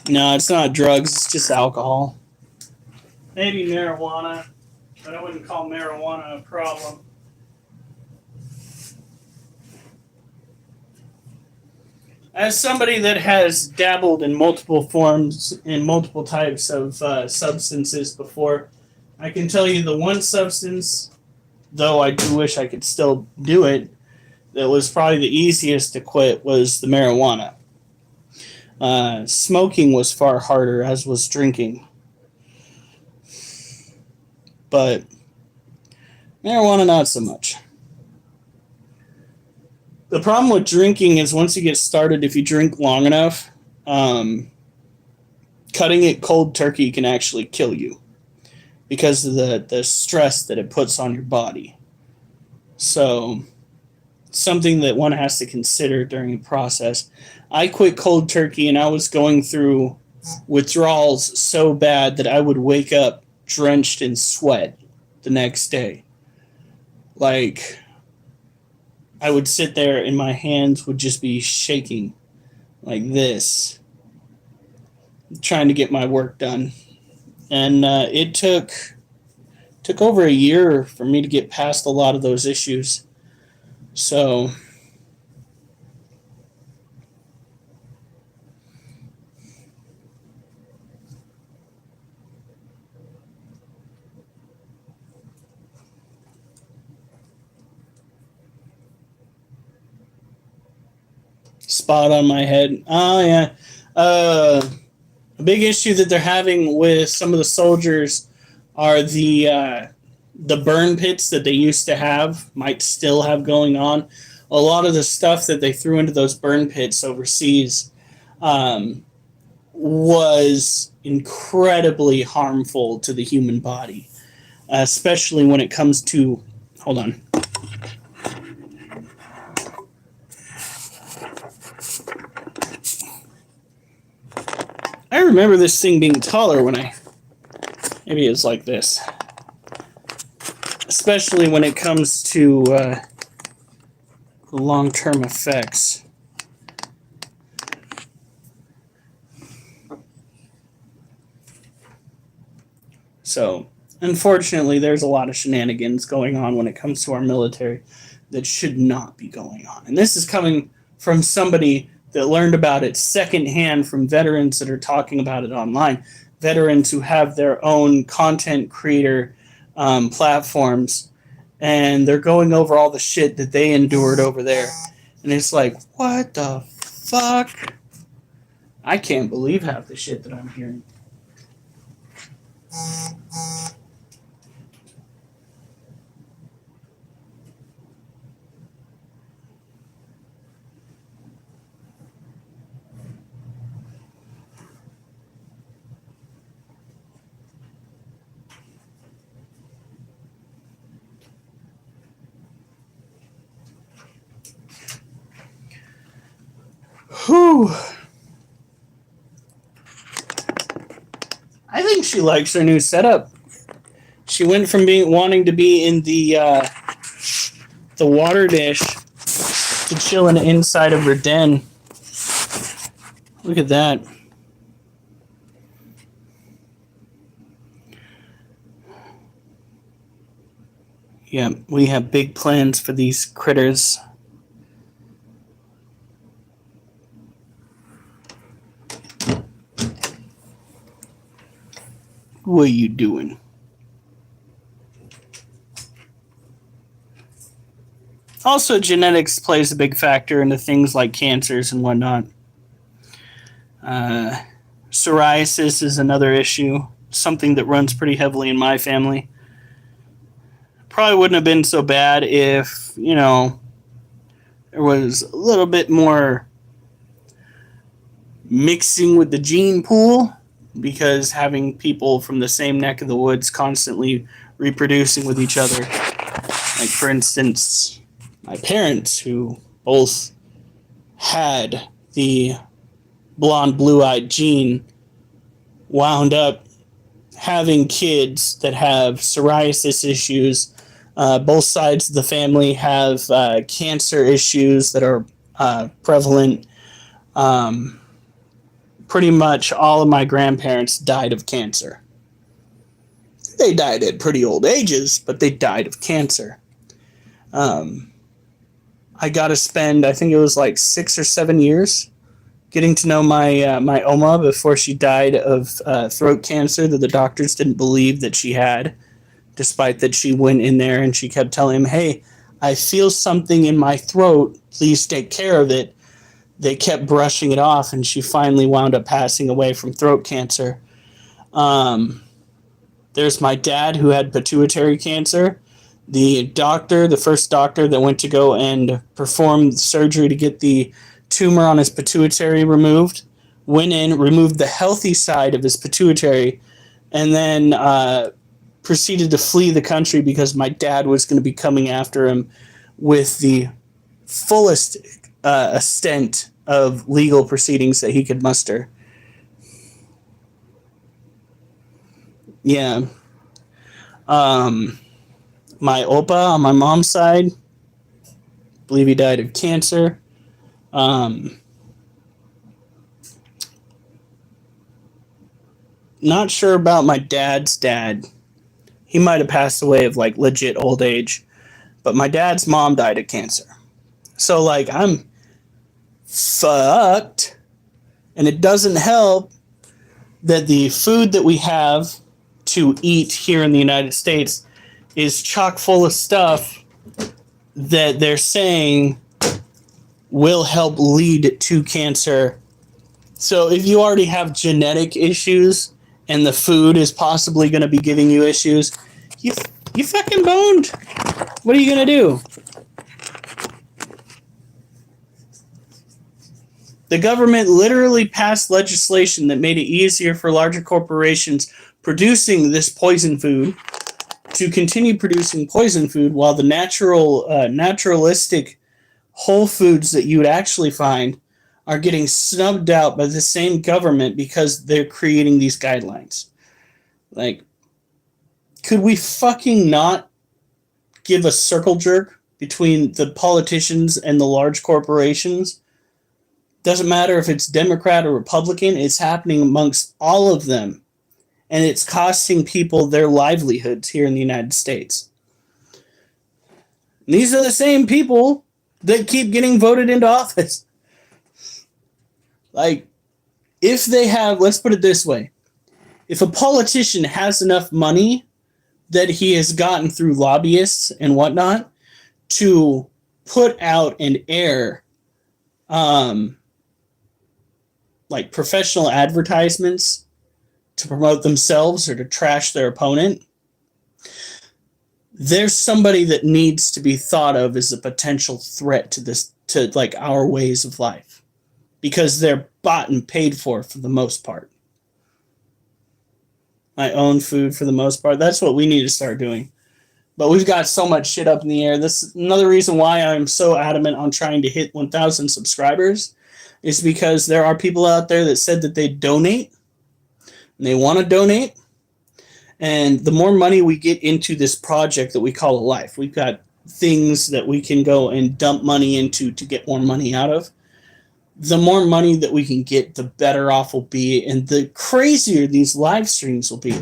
No, it's not drugs. It's just alcohol. Maybe marijuana, but I wouldn't call marijuana a problem. As somebody that has dabbled in multiple forms, in multiple types of substances before, I can tell you the one substance, though I do wish I could still do it, that was probably the easiest to quit was the marijuana. Smoking was far harder, as was drinking. But marijuana, not so much. The problem with drinking is once you get started, if you drink long enough, cutting it cold turkey can actually kill you because of the stress that it puts on your body. So, something that one has to consider during the process. I quit cold turkey and I was going through withdrawals so bad that I would wake up drenched in sweat the next day. Like, I would sit there and my hands would just be shaking like this, trying to get my work done. And it took over a year for me to get past a lot of those issues. So spot on my head. Oh, yeah. A big issue that they're having with some of the soldiers are the burn pits that they used to have, might still have going on. A lot of the stuff that they threw into those burn pits overseas was incredibly harmful to the human body, especially when it comes to... Hold on. I remember this thing being taller when maybe it's like this. Especially when it comes to long-term effects. So, unfortunately, there's a lot of shenanigans going on when it comes to our military that should not be going on. And this is coming from somebody that learned about it secondhand from veterans that are talking about it online. Veterans who have their own content creator platforms, and they're going over all the shit that they endured over there. And it's like, what the fuck? I can't believe half the shit that I'm hearing. Whew. I think she likes her new setup. She went from wanting to be in the water dish to chilling inside of her den. Look at that. Yeah, we have big plans for these critters. What are you doing? Also, genetics plays a big factor into things like cancers and whatnot. Psoriasis is another issue, something that runs pretty heavily in my family. Probably wouldn't have been so bad if, there was a little bit more mixing with the gene pool. because having people from the same neck of the woods constantly reproducing with each other, like for instance, my parents who both had the blonde blue-eyed gene wound up having kids that have psoriasis issues. Both sides of the family have cancer issues that are prevalent. Pretty much all of my grandparents died of cancer. They died at pretty old ages, but they died of cancer. I got to spend, I think it was like 6 or 7 years getting to know my Oma before she died of throat cancer that the doctors didn't believe that she had, despite that she went in there and she kept telling him, hey, I feel something in my throat, please take care of it. They kept brushing it off, and she finally wound up passing away from throat cancer. There's my dad who had pituitary cancer. The first doctor that went to go and perform surgery to get the tumor on his pituitary removed, went in, removed the healthy side of his pituitary, and then proceeded to flee the country because my dad was going to be coming after him with the fullest extent of legal proceedings that he could muster. Yeah. My Opa on my mom's side, I believe he died of cancer. Not sure about my dad's dad. He might have passed away of like legit old age, but my dad's mom died of cancer. So like I'm fucked, and it doesn't help that the food that we have to eat here in the United States is chock full of stuff that they're saying will help lead to cancer. So if you already have genetic issues and the food is possibly going to be giving you issues, you fucking boned. What are you going to do? The government literally passed legislation that made it easier for larger corporations producing this poison food to continue producing poison food, while the naturalistic whole foods that you would actually find are getting snubbed out by the same government because they're creating these guidelines. Like, could we fucking not give a circle jerk between the politicians and the large corporations? Doesn't matter if it's Democrat or Republican, it's happening amongst all of them. And it's costing people their livelihoods here in the United States. And these are the same people that keep getting voted into office. Like, if they have, let's put it this way, if a politician has enough money that he has gotten through lobbyists and whatnot to put out and air like professional advertisements to promote themselves or to trash their opponent, there's somebody that needs to be thought of as a potential threat to this, to like our ways of life, because they're bought and paid for the most part. My own food for the most part. That's what we need to start doing. But we've got so much shit up in the air. This is another reason why I'm so adamant on trying to hit 1,000 subscribers, is because there are people out there that said that they donate and they want to donate. And the more money we get into this project that we call a life, we've got things that we can go and dump money into to get more money out of. The more money that we can get, the better off we'll be, and the crazier these live streams will be,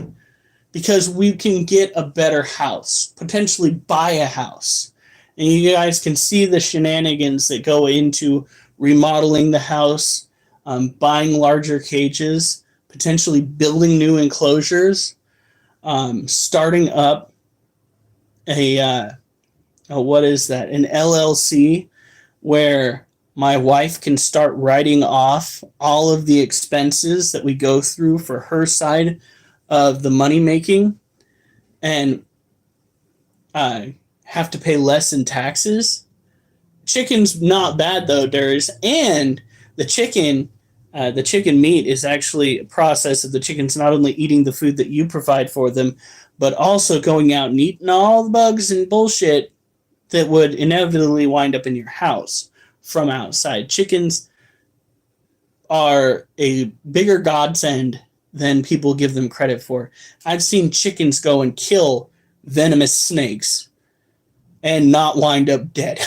because we can get a better house, potentially buy a house. And you guys can see the shenanigans that go into remodeling the house, buying larger cages, potentially building new enclosures, starting up an LLC where my wife can start writing off all of the expenses that we go through for her side of the money making, and have to pay less in taxes. Chicken's not bad though, Durs, and the chicken The chicken meat is actually a process of the chickens not only eating the food that you provide for them, but also going out and eating all the bugs and bullshit that would inevitably wind up in your house from outside. Chickens are a bigger godsend than people give them credit for. I've seen chickens go and kill venomous snakes and not wind up dead.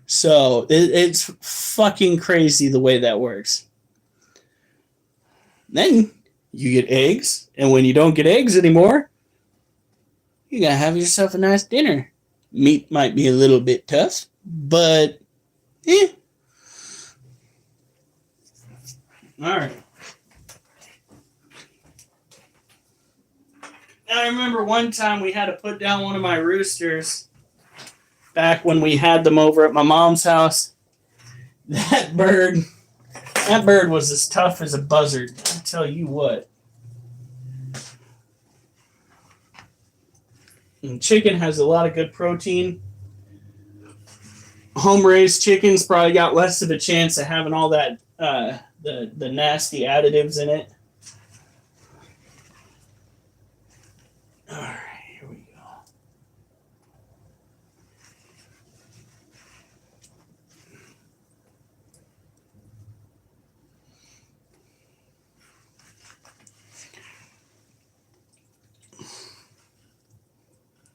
So it's fucking crazy the way that works. Then you get eggs, and when you don't get eggs anymore, you gotta have yourself a nice dinner. Meat might be a little bit tough, but all right. I remember one time we had to put down one of my roosters back when we had them over at my mom's house. That bird was as tough as a buzzard. I tell you what. And chicken has a lot of good protein. Home-raised chickens probably got less of a chance of having all that the nasty additives in it. All right, here we go.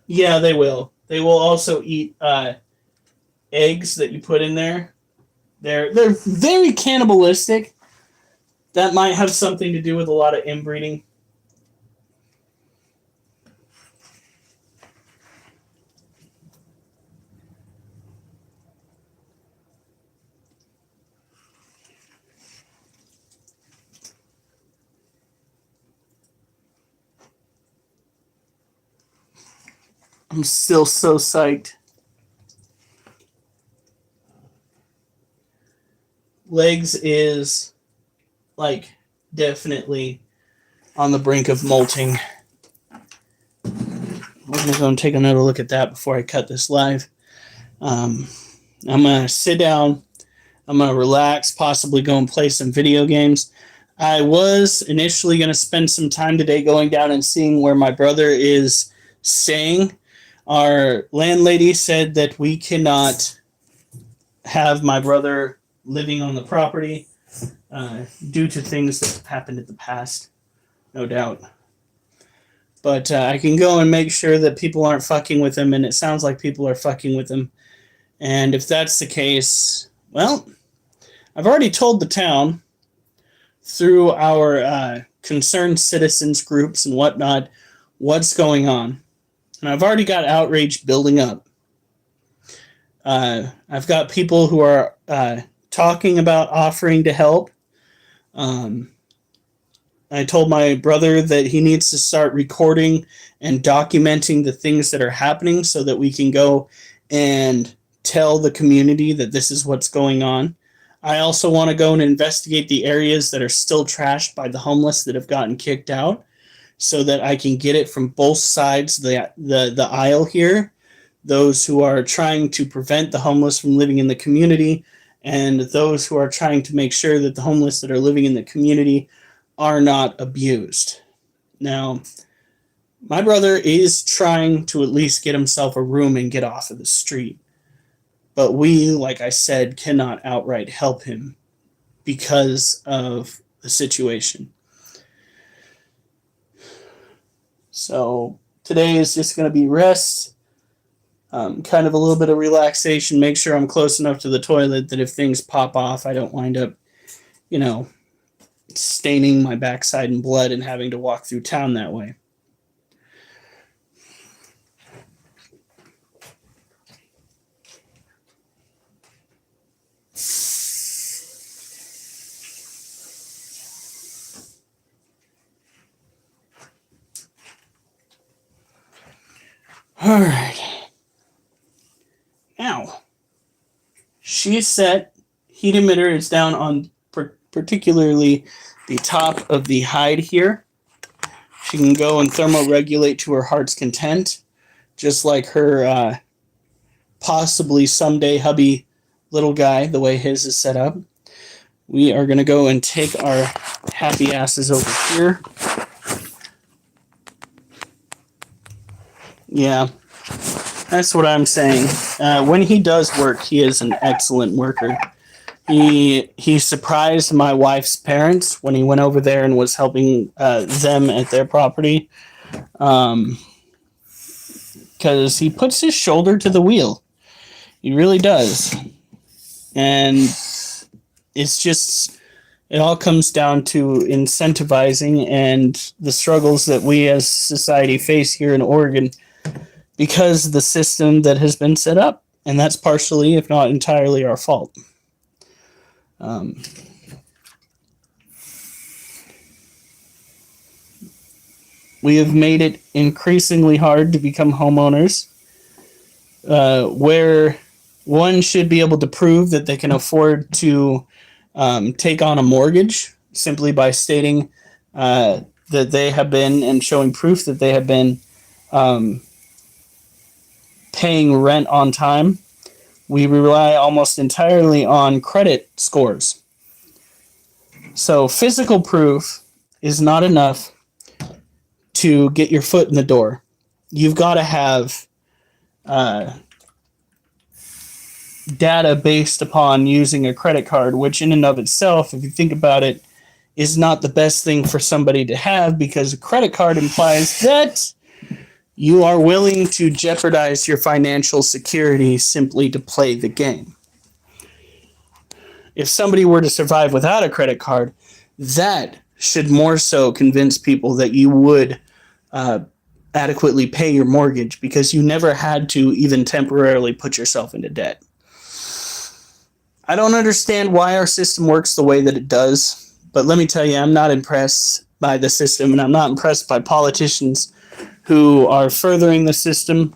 Yeah, they will. They will also eat eggs that you put in there. They're very cannibalistic. That might have something to do with a lot of inbreeding. I'm still so psyched. Legs is like definitely on the brink of molting. I'm gonna go and take another look at that before I cut this live. I'm gonna sit down. I'm gonna relax, possibly go and play some video games. I was initially gonna spend some time today going down and seeing where my brother is staying. Our landlady said that we cannot have my brother living on the property due to things that have happened in the past, no doubt. But I can go and make sure that people aren't fucking with him, and it sounds like people are fucking with him. And if that's the case, well, I've already told the town through our concerned citizens groups and whatnot what's going on. And I've already got outrage building up. I've got people who are talking about offering to help. I told my brother that he needs to start recording and documenting the things that are happening so that we can go and tell the community that this is what's going on. I also want to go and investigate the areas that are still trashed by the homeless that have gotten kicked out, so that I can get it from both sides of the aisle here. Those who are trying to prevent the homeless from living in the community, and those who are trying to make sure that the homeless that are living in the community are not abused. Now, my brother is trying to at least get himself a room and get off of the street. But we, like I said, cannot outright help him because of the situation. So today is just going to be rest, kind of a little bit of relaxation, make sure I'm close enough to the toilet that if things pop off, I don't wind up, staining my backside in blood and having to walk through town that way. All right. Now, she's set. Heat emitter is down on particularly the top of the hide here. She can go and thermoregulate to her heart's content, just like her possibly someday hubby little guy, the way his is set up. We are going to go and take our happy asses over here. Yeah, that's what I'm saying. When he does work, he is an excellent worker. He surprised my wife's parents when he went over there and was helping them at their property. Because he puts his shoulder to the wheel. He really does. And it's just, it all comes down to incentivizing and the struggles that we as society face here in Oregon because of the system that has been set up. And that's partially, if not entirely, our fault. We have made it increasingly hard to become homeowners, where one should be able to prove that they can afford to take on a mortgage simply by stating that they have been and showing proof that they have been paying rent on time. We rely almost entirely on credit scores. So physical proof is not enough to get your foot in the door. You've got to have data based upon using a credit card, which in and of itself, if you think about it, is not the best thing for somebody to have because a credit card implies that you are willing to jeopardize your financial security simply to play the game. If somebody were to survive without a credit card, that should more so convince people that you would adequately pay your mortgage because you never had to even temporarily put yourself into debt. I don't understand why our system works the way that it does, but let me tell you, I'm not impressed by the system, and I'm not impressed by politicians who are furthering the system.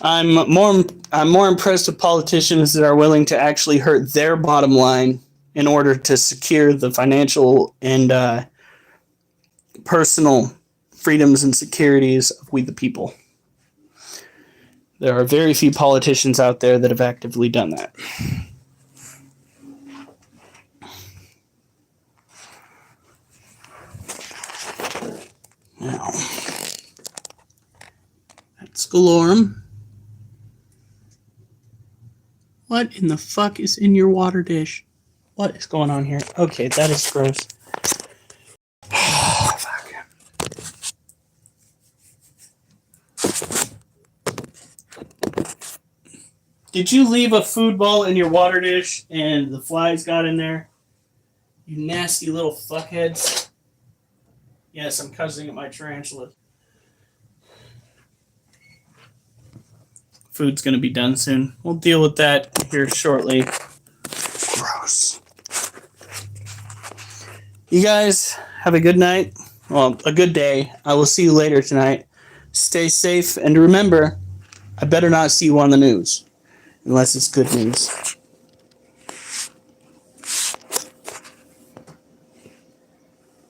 I'm more impressed with politicians that are willing to actually hurt their bottom line in order to secure the financial and personal freedoms and securities of we the people. There are very few politicians out there that have actively done that. Now, that's Galorm. What in the fuck is in your water dish? What is going on here? Okay, that is gross. Fuck. Did you leave a food ball in your water dish and the flies got in there? You nasty little fuckheads. Yes, I'm cussing at my tarantula. Food's going to be done soon. We'll deal with that here shortly. Gross. You guys have a good night. Well, a good day. I will see you later tonight. Stay safe. And remember, I better not see you on the news. Unless it's good news.